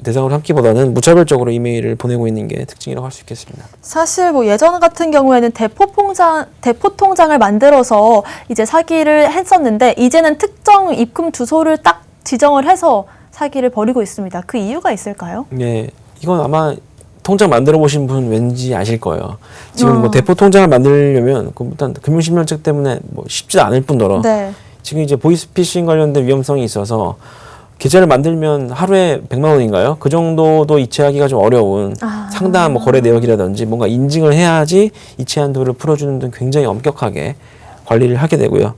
[SPEAKER 2] 대상으로 삼기보다는 무차별적으로 이메일을 보내고 있는 게 특징이라고 할 수 있겠습니다.
[SPEAKER 1] 사실 뭐 예전 같은 경우에는 대포 통장을 만들어서 이제 사기를 했었는데 이제는 특정 입금 주소를 딱 지정을 해서 사기를 벌이고 있습니다. 그 이유가 있을까요?
[SPEAKER 2] 네, 이건 아마 통장 만들어 보신 분 왠지 아실 거예요. 지금 뭐 대포 통장을 만들려면 일단 금융실명책 때문에 뭐 쉽지 않을 뿐더러 지금 이제 보이스피싱 관련된 위험성이 있어서 계좌를 만들면 하루에 100만 원인가요? 그 정도도 이체하기가 좀 어려운 상당한 뭐 거래 내역이라든지 뭔가 인증을 해야지 이체 한도를 풀어주는 등 굉장히 엄격하게 관리를 하게 되고요.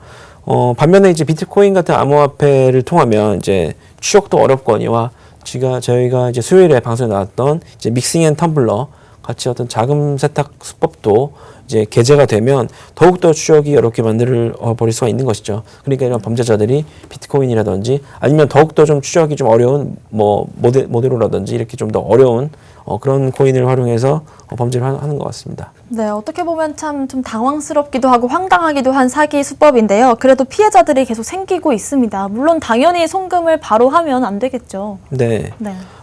[SPEAKER 2] 반면에 이제 비트코인 같은 암호화폐를 통하면 이제 추적도 어렵거니와 저희가 이제 수요일에 방송에 나왔던 이제 믹싱 앤 텀블러 같이 어떤 자금 세탁 수법도 이제 게재가 되면 더욱더 추적이 어렵게 버릴 수가 있는 것이죠. 그러니까 이런 범죄자들이 비트코인이라든지 아니면 더욱더 좀 추적이 좀 어려운 뭐 모데로라든지 이렇게 좀 더 어려운 그런 코인을 활용해서 범죄를 하는 것 같습니다.
[SPEAKER 1] 네, 어떻게 보면 참 좀 당황스럽기도 하고 황당하기도 한 사기 수법인데요. 그래도 피해자들이 계속 생기고 있습니다. 물론 당연히 송금을 바로 하면 안 되겠죠.
[SPEAKER 2] 네.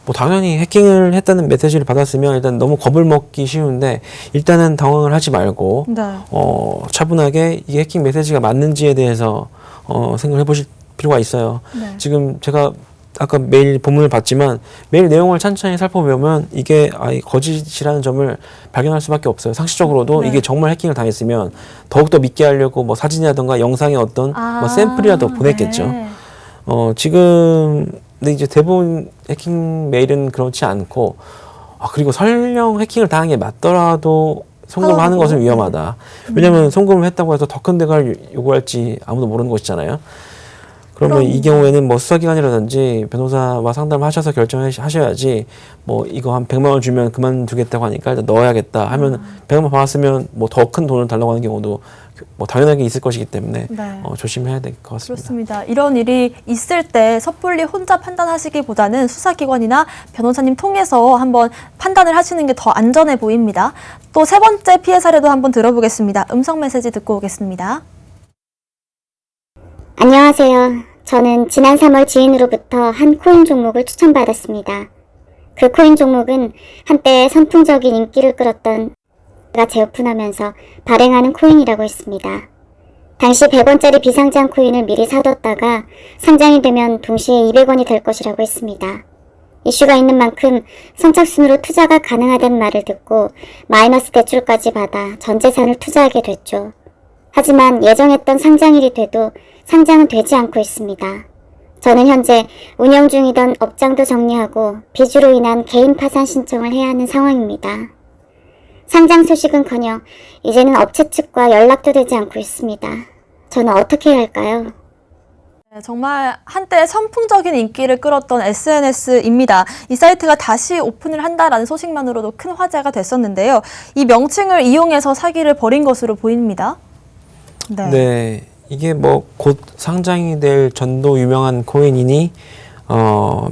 [SPEAKER 2] 뭐 당연히 해킹을 했다는 메시지를 받았으면 일단 너무 겁을 먹기 쉬운데 일단은 당황을 하지 말고 차분하게 이 해킹 메시지가 맞는지에 대해서 생각을 해보실 필요가 있어요. 지금 제가 아까 메일 본문을 봤지만 메일 내용을 천천히 살펴보면 이게 거짓이라는 점을 발견할 수밖에 없어요. 상식적으로도 이게 정말 해킹을 당했으면 더욱더 믿게 하려고 뭐 사진이라든가 영상의 어떤 뭐 샘플이라도 보냈겠죠. 지금 근데 이제 대부분 해킹 메일은 그렇지 않고 그리고 설령 해킹을 당한 게 맞더라도 송금을 하는 것은 위험하다. 왜냐하면 송금을 했다고 해서 더 큰 대가를 요구할지 아무도 모르는 것이잖아요. 그러면 이 경우에는 뭐 수사기관이라든지 변호사와 상담을 하셔서 결정하셔야지 뭐 이거 한 100만 원 주면 그만두겠다고 하니까 일단 넣어야겠다 하면 100만 원 받았으면 뭐 더 큰 돈을 달라고 하는 경우도 뭐 당연하게 있을 것이기 때문에 조심해야 될 것 같습니다.
[SPEAKER 1] 그렇습니다. 이런 일이 있을 때 섣불리 혼자 판단하시기보다는 수사기관이나 변호사님 통해서 한번 판단을 하시는 게 더 안전해 보입니다. 또 세 번째 피해 사례도 한번 들어보겠습니다. 음성 메시지 듣고 오겠습니다.
[SPEAKER 3] 안녕하세요. 저는 지난 3월 지인으로부터 한 코인 종목을 추천받았습니다. 그 코인 종목은 한때 선풍적인 인기를 끌었던 가 재오픈하면서 발행하는 코인이라고 했습니다. 당시 100원짜리 비상장 코인을 미리 사뒀다가 상장이 되면 동시에 200원이 될 것이라고 했습니다. 이슈가 있는 만큼 선착순으로 투자가 가능하다는 말을 듣고 마이너스 대출까지 받아 전 재산을 투자하게 됐죠. 하지만 예정했던 상장일이 돼도 상장은 되지 않고 있습니다. 저는 현재 운영 중이던 업장도 정리하고 빚으로 인한 개인 파산 신청을 해야 하는 상황입니다. 상장 소식은커녕 이제는 업체 측과 연락도 되지 않고 있습니다. 저는 어떻게 해야 할까요?
[SPEAKER 1] 정말 한때 선풍적인 인기를 끌었던 SNS입니다. 이 사이트가 다시 오픈을 한다라는 소식만으로도 큰 화제가 됐었는데요. 이 명칭을 이용해서 사기를 벌인 것으로 보입니다.
[SPEAKER 2] 네, 이게 뭐 곧 상장이 될 전도 유명한 코인이니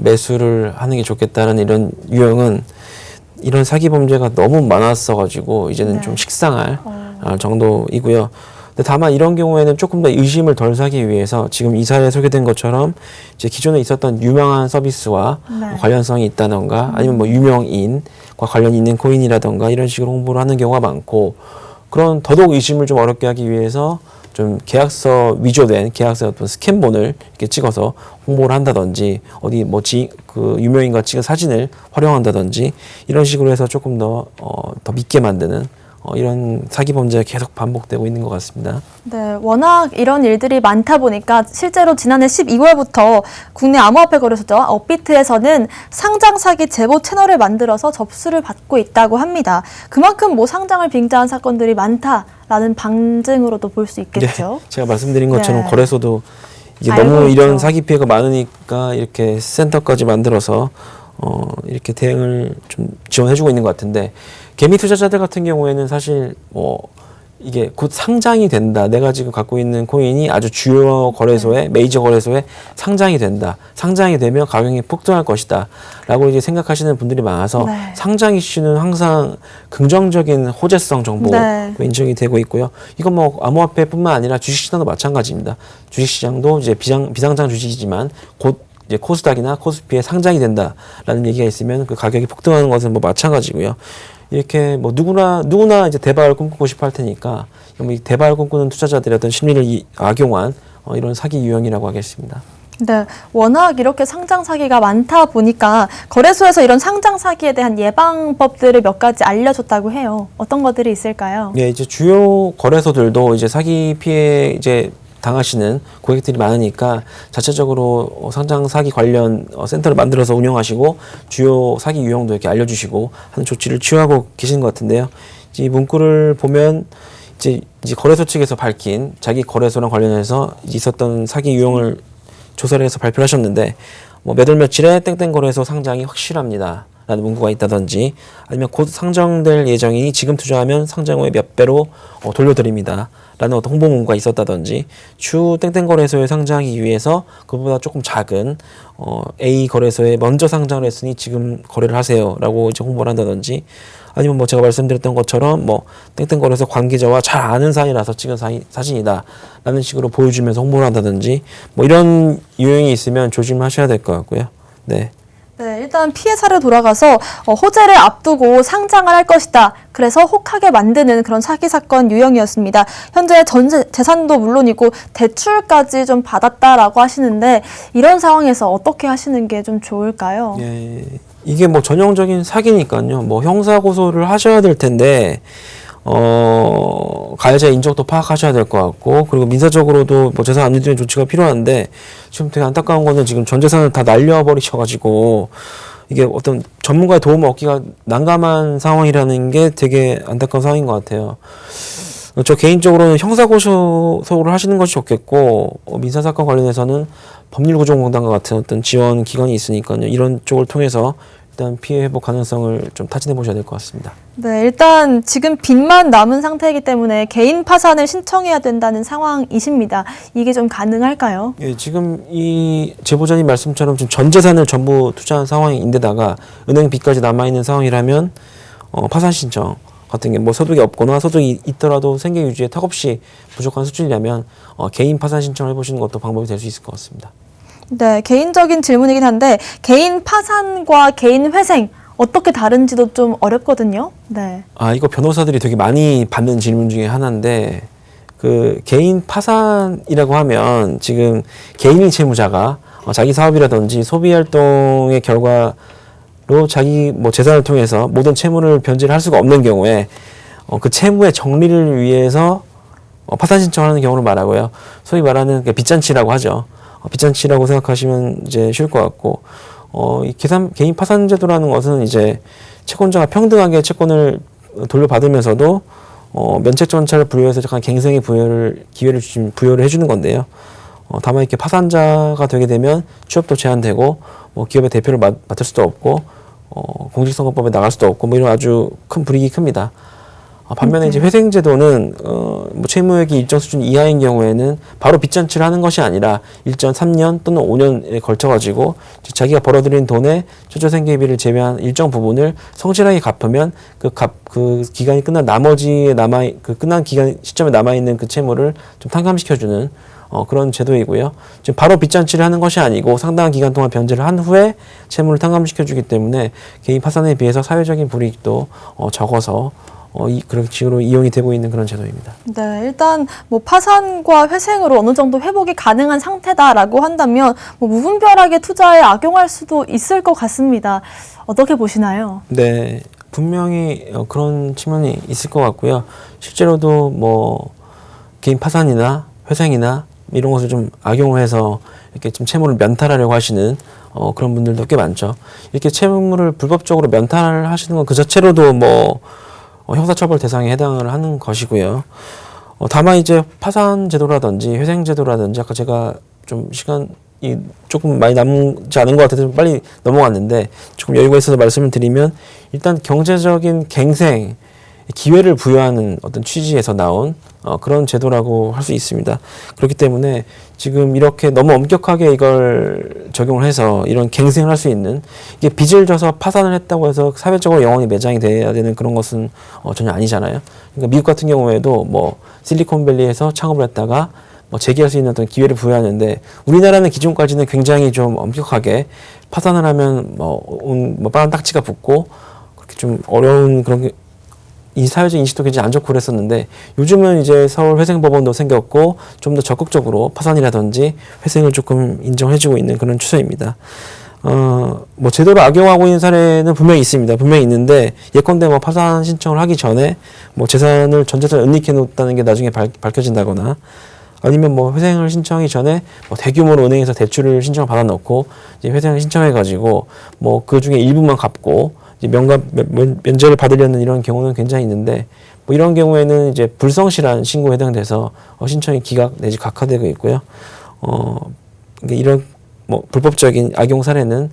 [SPEAKER 2] 매수를 하는 게 좋겠다는 이런 유형은 이런 사기 범죄가 너무 많았어가지고 이제는 좀 식상할 정도이고요. 근데 다만 이런 경우에는 조금 더 의심을 덜 사기 위해서 지금 이 사례에 소개된 것처럼 이제 기존에 있었던 유명한 서비스와 관련성이 있다던가 아니면 뭐 유명인 관련이 있는 코인이라던가 이런 식으로 홍보를 하는 경우가 많고, 그런 더더욱 의심을 좀 어렵게 하기 위해서 좀 계약서 위조된 계약서 어떤 스캔본을 이렇게 찍어서 홍보를 한다든지, 어디 뭐 그 유명인과 찍은 사진을 활용한다든지, 이런 식으로 해서 조금 더 믿게 만드는 이런 사기 범죄가 계속 반복되고 있는 것 같습니다.
[SPEAKER 1] 네, 워낙 이런 일들이 많다 보니까 실제로 지난해 12월부터 국내 암호화폐 거래소죠, 업비트에서는 상장 사기 제보 채널을 만들어서 접수를 받고 있다고 합니다. 그만큼 뭐 상장을 빙자한 사건들이 많다라는 방증으로도 볼 수 있겠죠.
[SPEAKER 2] 네, 제가 말씀드린 것처럼
[SPEAKER 1] 네.
[SPEAKER 2] 거래소도 이게
[SPEAKER 1] 알고
[SPEAKER 2] 너무 이런
[SPEAKER 1] 있죠.
[SPEAKER 2] 사기 피해가 많으니까 이렇게 센터까지 만들어서 이렇게 대응을 좀 지원해주고 있는 것 같은데, 개미 투자자들 같은 경우에는 사실 이게 곧 상장이 된다. 내가 지금 갖고 있는 코인이 아주 주요 거래소에, 메이저 거래소에 상장이 된다. 상장이 되면 가격이 폭등할 것이다. 라고 이제 생각하시는 분들이 많아서,
[SPEAKER 1] 네.
[SPEAKER 2] 상장 이슈는 항상 긍정적인 호재성 정보로
[SPEAKER 1] 네.
[SPEAKER 2] 인정이 되고 있고요. 이건 뭐 암호화폐뿐만 아니라 주식시장도 마찬가지입니다. 주식시장도 이제 비상장 주식이지만 곧 이제 코스닥이나 코스피에 상장이 된다라는 얘기가 있으면 그 가격이 폭등하는 것은 뭐 마찬가지고요. 이렇게 뭐 누구나 이제 대박을 꿈꾸고 싶어 할 테니까, 이 대박을 꿈꾸는 투자자들의 어떤 심리를 악용한 이런 사기 유형이라고 하겠습니다.
[SPEAKER 1] 네, 워낙 이렇게 상장 사기가 많다 보니까 거래소에서 이런 상장 사기에 대한 예방법들을 몇 가지 알려줬다고 해요. 어떤 것들이 있을까요?
[SPEAKER 2] 예, 이제 주요 거래소들도 이제 사기 피해 이제 당하시는 고객들이 많으니까 자체적으로 상장 사기 관련 센터를 만들어서 운영하시고, 주요 사기 유형도 이렇게 알려주시고 하는 조치를 취하고 계신 것 같은데요. 이 문구를 보면 이제 거래소 측에서 밝힌 자기 거래소랑 관련해서 있었던 사기 유형을 조사를 해서 발표를 하셨는데, 뭐 몇 월 며칠에 땡땡 거래소 상장이 확실합니다 라는 문구가 있다든지, 아니면 곧 상장될 예정이니 지금 투자하면 상장 후에 몇 배로 돌려드립니다 라는 어떤 홍보 문구가 있었다든지, 추 땡땡 거래소에 상장하기 위해서 그보다 조금 작은 A 거래소에 먼저 상장을 했으니 지금 거래를 하세요 라고 이제 홍보를 한다든지, 아니면 뭐 제가 말씀드렸던 것처럼 뭐 땡땡 거래소 관계자와 잘 아는 사이라서 찍은 사진이다 라는 식으로 보여주면서 홍보를 한다든지, 뭐 이런 유형이 있으면 조심하셔야 될 것 같고요. 네.
[SPEAKER 1] 네, 일단 피해자를 돌아가서 호재를 앞두고 상장을 할 것이다. 그래서 혹하게 만드는 그런 사기 사건 유형이었습니다. 현재 전 재산도 물론이고 대출까지 좀 받았다라고 하시는데, 이런 상황에서 어떻게 하시는 게 좀 좋을까요?
[SPEAKER 2] 예, 이게 뭐 전형적인 사기니까요. 뭐 형사 고소를 하셔야 될 텐데, 가해자 인적도 파악하셔야 될 것 같고, 그리고 민사적으로도 뭐 재산 안전된 조치가 필요한데, 지금 되게 안타까운 거는 지금 전 재산을 다 날려버리셔가지고, 이게 어떤 전문가의 도움을 얻기가 난감한 상황이라는 게 되게 안타까운 상황인 것 같아요. 저 개인적으로는 형사고소를 하시는 것이 좋겠고, 민사사건 관련해서는 법률구조공단과 같은 어떤 지원 기관이 있으니까요. 이런 쪽을 통해서 일단 피해 회복 가능성을 좀 타진해 보셔야 될 것 같습니다.
[SPEAKER 1] 네, 일단 지금 빚만 남은 상태이기 때문에 개인 파산을 신청해야 된다는 상황이십니다. 이게 좀 가능할까요?
[SPEAKER 2] 예, 지금 이 제보자님 말씀처럼 지금 전 재산을 전부 투자한 상황인데다가 은행 빚까지 남아있는 상황이라면 파산 신청 같은 게 뭐 소득이 없거나 소득이 있더라도 생계 유지에 턱없이 부족한 수준이라면 개인 파산 신청을 해보시는 것도 방법이 될 수 있을 것 같습니다.
[SPEAKER 1] 네, 개인적인 질문이긴 한데 개인 파산과 개인 회생 어떻게 다른지도 좀 어렵거든요. 네.
[SPEAKER 2] 이거 변호사들이 되게 많이 받는 질문 중에 하나인데, 그 개인 파산이라고 하면 지금 개인이 채무자가 자기 사업이라든지 소비 활동의 결과로 자기 뭐 재산을 통해서 모든 채무를 변제를 할 수가 없는 경우에 그 채무의 정리를 위해서 파산 신청하는 경우를 말하고요. 소위 말하는 빚잔치라고 하죠. 빚잔치라고 생각하시면 이제 쉬울 것 같고, 이 개인 파산 제도라는 것은 이제 채권자가 평등하게 채권을 돌려받으면서도 면책 전차를 부여해서 약간 갱생의 기회를 해주는 건데요. 다만 이렇게 파산자가 되게 되면 취업도 제한되고, 뭐 기업의 대표를 맡을 수도 없고, 공직선거법에 나갈 수도 없고, 뭐 이런 아주 큰 불이익이 큽니다. 반면에 이제 회생제도는 뭐 채무액이 일정 수준 이하인 경우에는 바로 빚잔치를 하는 것이 아니라 일정 3년 또는 5년에 걸쳐가지고 자기가 벌어들인 돈의 최저생계비를 제외한 일정 부분을 성실하게 갚으면 그 기간이 끝난 나머지 끝난 기간 시점에 남아 있는 그 채무를 좀 탕감시켜주는 그런 제도이고요. 지금 바로 빚잔치를 하는 것이 아니고 상당한 기간 동안 변제를 한 후에 채무를 탕감시켜주기 때문에 개인 파산에 비해서 사회적인 불이익도 적어서 그런 식으로 이용이 되고 있는 그런 제도입니다.
[SPEAKER 1] 네, 일단 뭐 파산과 회생으로 어느 정도 회복이 가능한 상태다라고 한다면 뭐 무분별하게 투자에 악용할 수도 있을 것 같습니다. 어떻게 보시나요?
[SPEAKER 2] 네, 분명히 그런 측면이 있을 것 같고요. 실제로도 뭐 개인 파산이나 회생이나 이런 것을 좀 악용을 해서 이렇게 좀 채무를 면탈하려고 하시는 그런 분들도 꽤 많죠. 이렇게 채무를 불법적으로 면탈하시는 건 그 자체로도 뭐 형사처벌 대상에 해당을 하는 것이고요. 다만 이제 파산 제도라든지 회생 제도라든지 아까 제가 좀 시간이 조금 많이 남지 않은 것 같아서 좀 빨리 넘어갔는데 조금 여유가 있어서 말씀을 드리면 일단 경제적인 갱생 기회를 부여하는 어떤 취지에서 나온 그런 제도라고 할 수 있습니다. 그렇기 때문에 지금 이렇게 너무 엄격하게 이걸 적용을 해서 이런 갱생을 할 수 있는 이게 빚을 져서 파산을 했다고 해서 사회적으로 영원히 매장이 돼야 되는 그런 것은 전혀 아니잖아요. 그러니까 미국 같은 경우에도 뭐 실리콘밸리에서 창업을 했다가 뭐 재기할 수 있는 어떤 기회를 부여하는데 우리나라는 기존까지는 굉장히 좀 엄격하게 파산을 하면 뭐 빨간 딱지가 붙고 그렇게 좀 어려운 그런 게 이 사회적 인식도 굉장히 안 좋고 그랬었는데 요즘은 이제 서울 회생법원도 생겼고 좀 더 적극적으로 파산이라든지 회생을 조금 인정해주고 있는 그런 추세입니다. 뭐 제도를 악용하고 있는 사례는 분명히 있습니다. 분명히 있는데 예컨대 뭐 파산 신청을 하기 전에 뭐 재산을 전 재산을 은닉해 놓았다는 게 나중에 밝혀진다거나 아니면 뭐 회생을 신청하기 전에 뭐 대규모로 은행에서 대출을 신청을 받아놓고 이제 회생을 신청해가지고 뭐 그 중에 일부만 갚고 이제 면제를 받으려는 이런 경우는 굉장히 있는데 뭐 이런 경우에는 이제 불성실한 신고에 해당돼서 신청이 기각 내지 각하되고 있고요. 이런 뭐 불법적인 악용 사례는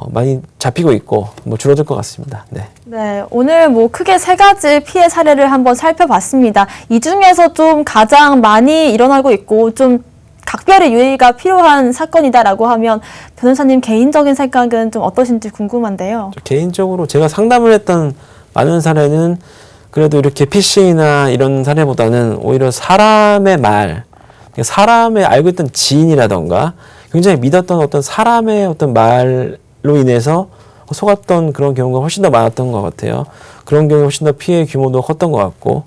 [SPEAKER 2] 많이 잡히고 있고 뭐 줄어들 것 같습니다. 네.
[SPEAKER 1] 네, 오늘 뭐 크게 세 가지 피해 사례를 한번 살펴봤습니다. 이 중에서 좀 가장 많이 일어나고 있고 좀 각별의 유의가 필요한 사건이다라고 하면 변호사님 개인적인 생각은 좀 어떠신지 궁금한데요.
[SPEAKER 2] 개인적으로 제가 상담을 했던 많은 사례는 그래도 이렇게 피싱이나 이런 사례보다는 오히려 사람의 말, 사람의 알고 있던 지인이라던가 굉장히 믿었던 어떤 사람의 어떤 말로 인해서 속았던 그런 경우가 훨씬 더 많았던 것 같아요. 그런 경우에 훨씬 더 피해 규모도 컸던 것 같고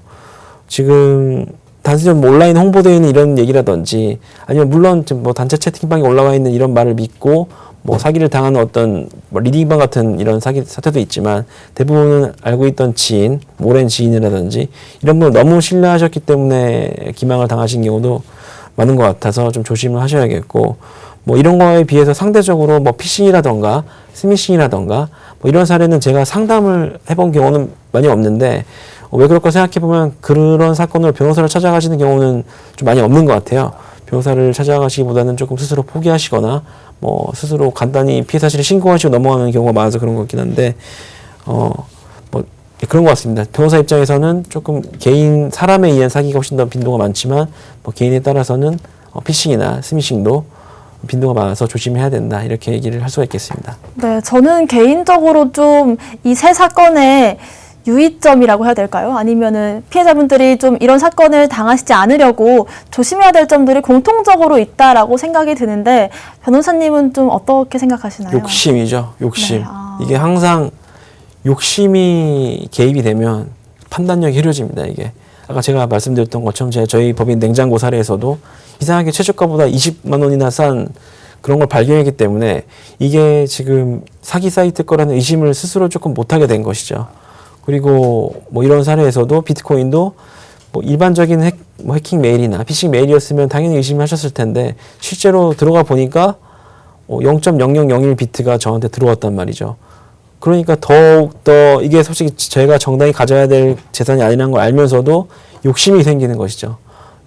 [SPEAKER 2] 지금 단순히 뭐 온라인 홍보되어 있는 이런 얘기라든지 아니면 물론 뭐 단체 채팅방에 올라와 있는 이런 말을 믿고 뭐 사기를 당하는 어떤 뭐 리딩방 같은 이런 사태도 있지만 대부분은 알고 있던 지인, 오랜 지인이라든지 이런 분을 너무 신뢰하셨기 때문에 기망을 당하신 경우도 많은 것 같아서 좀 조심을 하셔야겠고 뭐 이런 거에 비해서 상대적으로 뭐 피싱이라던가 스미싱이라던가 뭐 이런 사례는 제가 상담을 해본 경우는 많이 없는데 왜 그럴까 생각해보면 그런 사건으로 변호사를 찾아가시는 경우는 좀 많이 없는 것 같아요. 변호사를 찾아가시기보다는 조금 스스로 포기하시거나 뭐 스스로 간단히 피해 사실을 신고하시고 넘어가는 경우가 많아서 그런 것 같긴 한데 뭐 그런 것 같습니다. 변호사 입장에서는 조금 개인 사람에 의한 사기가 훨씬 더 빈도가 많지만 뭐 개인에 따라서는 피싱이나 스미싱도 빈도가 많아서 조심해야 된다 이렇게 얘기를 할 수가 있겠습니다.
[SPEAKER 1] 네, 저는 개인적으로 좀 이 세 사건의 유의점이라고 해야 될까요? 아니면은 피해자분들이 좀 이런 사건을 당하시지 않으려고 조심해야 될 점들이 공통적으로 있다라고 생각이 드는데 변호사님은 좀 어떻게 생각하시나요?
[SPEAKER 2] 욕심이죠. 욕심.
[SPEAKER 1] 네,
[SPEAKER 2] 이게 항상 욕심이 개입이 되면 판단력이 흐려집니다. 이게 아까 제가 말씀드렸던 것처럼 저희 법인 냉장고 사례에서도 이상하게 최저가보다 20만 원이나 싼 그런 걸 발견했기 때문에 이게 지금 사기 사이트 거라는 의심을 스스로 조금 못하게 된 것이죠. 그리고 뭐 이런 사례에서도 비트코인도 뭐 일반적인 해킹 메일이나 피싱 메일이었으면 당연히 의심하셨을 텐데 실제로 들어가 보니까 0.0001 비트가 저한테 들어왔단 말이죠. 그러니까 더욱더 이게 솔직히 저희가 정당히 가져야 될 재산이 아니라는 걸 알면서도 욕심이 생기는 것이죠.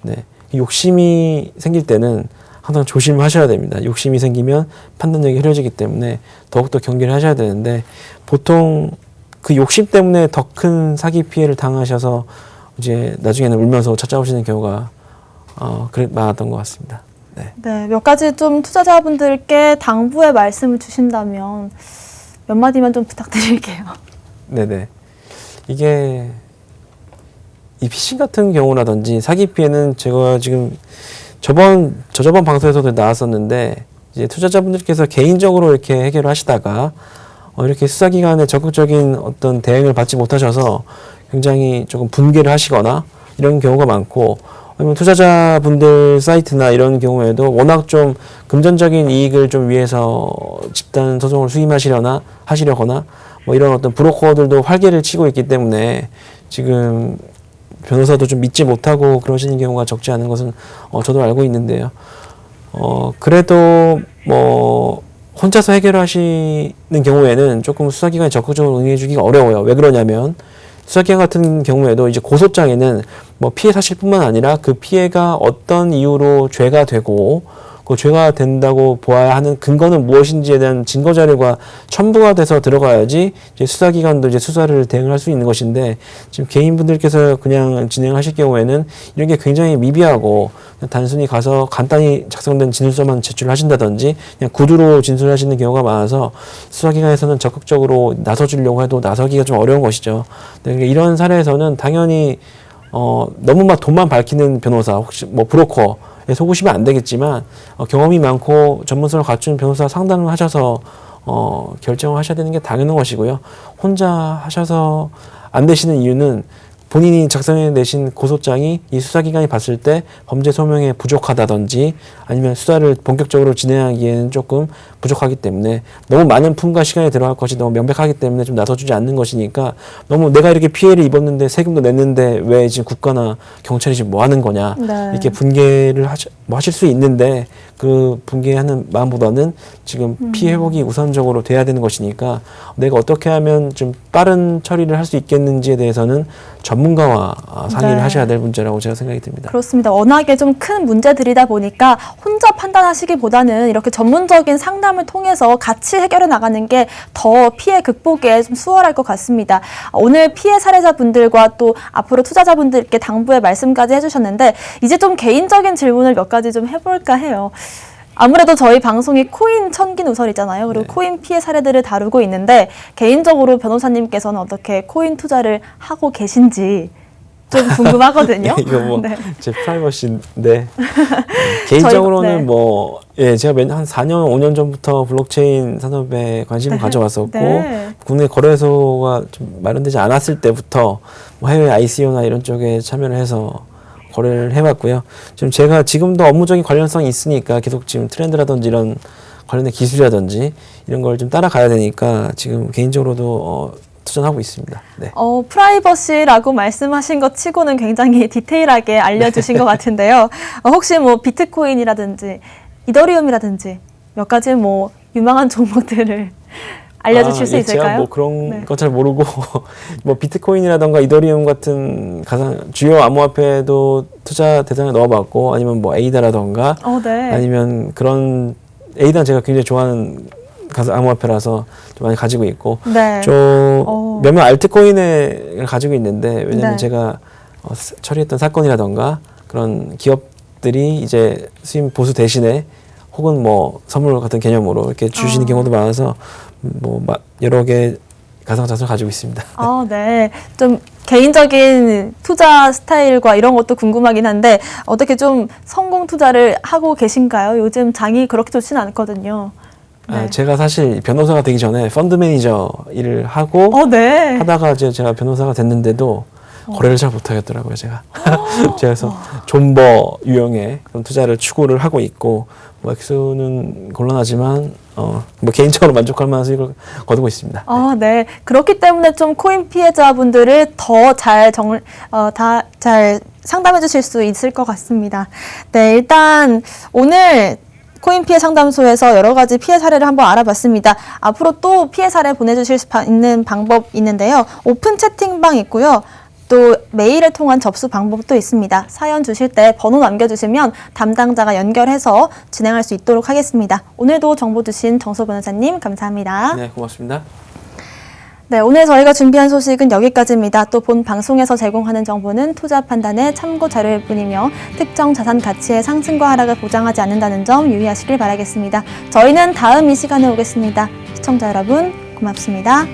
[SPEAKER 2] 네. 욕심이 생길 때는 항상 조심을 하셔야 됩니다. 욕심이 생기면 판단력이 흐려지기 때문에 더욱더 경계를 하셔야 되는데 보통 그 욕심 때문에 더 큰 사기 피해를 당하셔서 이제 나중에는 울면서 찾아오시는 경우가 많았던 것 같습니다. 네.
[SPEAKER 1] 네, 몇 가지 좀 투자자분들께 당부의 말씀을 주신다면 몇 마디만 좀 부탁드릴게요.
[SPEAKER 2] 네네. 이게 이 피싱 같은 경우라든지 사기 피해는 제가 지금 저저번 방송에서도 나왔었는데 이제 투자자분들께서 개인적으로 이렇게 해결을 하시다가 이렇게 수사기관의 적극적인 어떤 대응을 받지 못하셔서 굉장히 조금 분개를 하시거나 이런 경우가 많고, 아니면 투자자분들 사이트나 이런 경우에도 워낙 좀 금전적인 이익을 좀 위해서 집단 소송을 하시려거나 뭐 이런 어떤 브로커들도 활개를 치고 있기 때문에 지금 변호사도 좀 믿지 못하고 그러시는 경우가 적지 않은 것은 저도 알고 있는데요. 그래도 뭐 혼자서 해결하시는 경우에는 조금 수사기관이 적극적으로 응해주기가 어려워요. 왜 그러냐면 수사기관 같은 경우에도 이제 고소장에는 뭐 피해 사실뿐만 아니라 그 피해가 어떤 이유로 죄가 되고 그 죄가 된다고 보아야 하는 근거는 무엇인지에 대한 증거 자료가 첨부가 돼서 들어가야지 이제 수사기관도 이제 수사를 대응할 수 있는 것인데, 지금 개인분들께서 그냥 진행하실 경우에는 이런 게 굉장히 미비하고 단순히 가서 간단히 작성된 진술서만 제출하신다든지 그냥 구두로 진술하시는 경우가 많아서 수사기관에서는 적극적으로 나서주려고 해도 나서기가 좀 어려운 것이죠. 그러니까 이런 사례에서는 당연히 너무 막 돈만 밝히는 변호사, 혹시 뭐 브로커 속으시면 안 되겠지만 경험이 많고 전문성을 갖춘 변호사 상담을 하셔서 결정을 하셔야 되는 게 당연한 것이고요. 혼자 하셔서 안 되시는 이유는 본인이 작성해 내신 고소장이 이 수사기관이 봤을 때 범죄 소명에 부족하다든지 아니면 수사를 본격적으로 진행하기에는 조금 부족하기 때문에, 너무 많은 품과 시간이 들어갈 것이 너무 명백하기 때문에 좀 나서주지 않는 것이니까, 너무 내가 이렇게 피해를 입었는데 세금도 냈는데 왜 지금 국가나 경찰이 지금 뭐 하는 거냐,
[SPEAKER 1] 네.
[SPEAKER 2] 이렇게 분개를 하실 수 있는데 그 분개하는 마음보다는 지금 피해 회복이 우선적으로 돼야 되는 것이니까 내가 어떻게 하면 좀 빠른 처리를 할 수 있겠는지에 대해서는 전문가와 상의를
[SPEAKER 1] 네.
[SPEAKER 2] 하셔야 될 문제라고 제가 생각이 듭니다.
[SPEAKER 1] 그렇습니다. 워낙에 좀 큰 문제들이다 보니까 혼자 판단하시기보다는 이렇게 전문적인 상담을 통해서 같이 해결해 나가는 게 더 피해 극복에 좀 수월할 것 같습니다. 오늘 피해 사례자분들과 또 앞으로 투자자분들께 당부의 말씀까지 해주셨는데, 이제 좀 개인적인 질문을 몇 가지 좀 해볼까 해요. 아무래도 저희 방송이 코인 천기누설이잖아요. 그리고
[SPEAKER 2] 네.
[SPEAKER 1] 코인 피해 사례들을 다루고 있는데, 개인적으로 변호사님께서는 어떻게 코인 투자를 하고 계신지 좀 궁금하거든요.
[SPEAKER 2] 이거 뭐
[SPEAKER 1] 네.
[SPEAKER 2] 제 프라이버시인데 개인적으로는
[SPEAKER 1] 네.
[SPEAKER 2] 제가 한 4년, 5년 전부터 블록체인 산업에 관심을
[SPEAKER 1] 네.
[SPEAKER 2] 가져왔었고
[SPEAKER 1] 네.
[SPEAKER 2] 국내 거래소가 좀 마련되지 않았을 때부터 뭐 해외 ICO나 이런 쪽에 참여를 해서 거래를 해왔고요. 제가 지금도 업무적인 관련성이 있으니까 계속 지금 트렌드라든지 이런 관련된 기술이라든지 이런 걸 좀 따라가야 되니까 지금 개인적으로도 투자하고 있습니다. 네.
[SPEAKER 1] 프라이버시라고 말씀하신 것 치고는 굉장히 디테일하게 알려주신 것 같은데요. 혹시 뭐 비트코인이라든지 이더리움이라든지 몇 가지 뭐 유망한 종목들을 알려주실 수 있을까요?
[SPEAKER 2] 제가 뭐 그런
[SPEAKER 1] 네.
[SPEAKER 2] 건 잘 모르고 뭐 비트코인이라던가 이더리움 같은 가장 주요 암호화폐도 투자 대상에 넣어봤고, 아니면 뭐 에이다라던가
[SPEAKER 1] 네.
[SPEAKER 2] 아니면 그런 에이다는 제가 굉장히 좋아하는 암호화폐라서 좀 많이 가지고 있고,
[SPEAKER 1] 네.
[SPEAKER 2] 좀 몇몇 알트코인을 가지고 있는데, 왜냐면
[SPEAKER 1] 네.
[SPEAKER 2] 제가 처리했던 사건이라던가 그런 기업들이 이제 수임 보수 대신에 혹은 뭐 선물 같은 개념으로 이렇게 주시는 경우도 많아서 뭐 여러 개 가상자산을 가지고 있습니다.
[SPEAKER 1] 네. 좀 개인적인 투자 스타일과 이런 것도 궁금하긴 한데, 어떻게 좀 성공 투자를 하고 계신가요? 요즘 장이 그렇게 좋지는 않거든요. 네.
[SPEAKER 2] 제가 사실 변호사가 되기 전에 펀드 매니저 일을 하고
[SPEAKER 1] 네.
[SPEAKER 2] 하다가 이제 제가 변호사가 됐는데도 거래를 잘 못하겠더라고요, 제가. 그래서 존버 유형의 그런 투자를 추구를 하고 있고, 뭐 액수는 곤란하지만 뭐 개인적으로 만족할 만한 수익을 거두고 있습니다.
[SPEAKER 1] 네. 그렇기 때문에 좀 코인 피해자분들을 더 잘 상담해 주실 수 있을 것 같습니다. 네, 일단 오늘 코인 피해 상담소에서 여러 가지 피해 사례를 한번 알아봤습니다. 앞으로 또 피해 사례 보내주실 수 있는 방법 있는데요. 오픈 채팅방 있고요. 또 메일을 통한 접수 방법도 있습니다. 사연 주실 때 번호 남겨주시면 담당자가 연결해서 진행할 수 있도록 하겠습니다. 오늘도 정보 주신 정소 변호사님 감사합니다.
[SPEAKER 2] 네, 고맙습니다.
[SPEAKER 1] 네, 오늘 저희가 준비한 소식은 여기까지입니다. 또 본 방송에서 제공하는 정보는 투자 판단의 참고 자료일 뿐이며 특정 자산 가치의 상승과 하락을 보장하지 않는다는 점 유의하시길 바라겠습니다. 저희는 다음 이 시간에 오겠습니다. 시청자 여러분, 고맙습니다.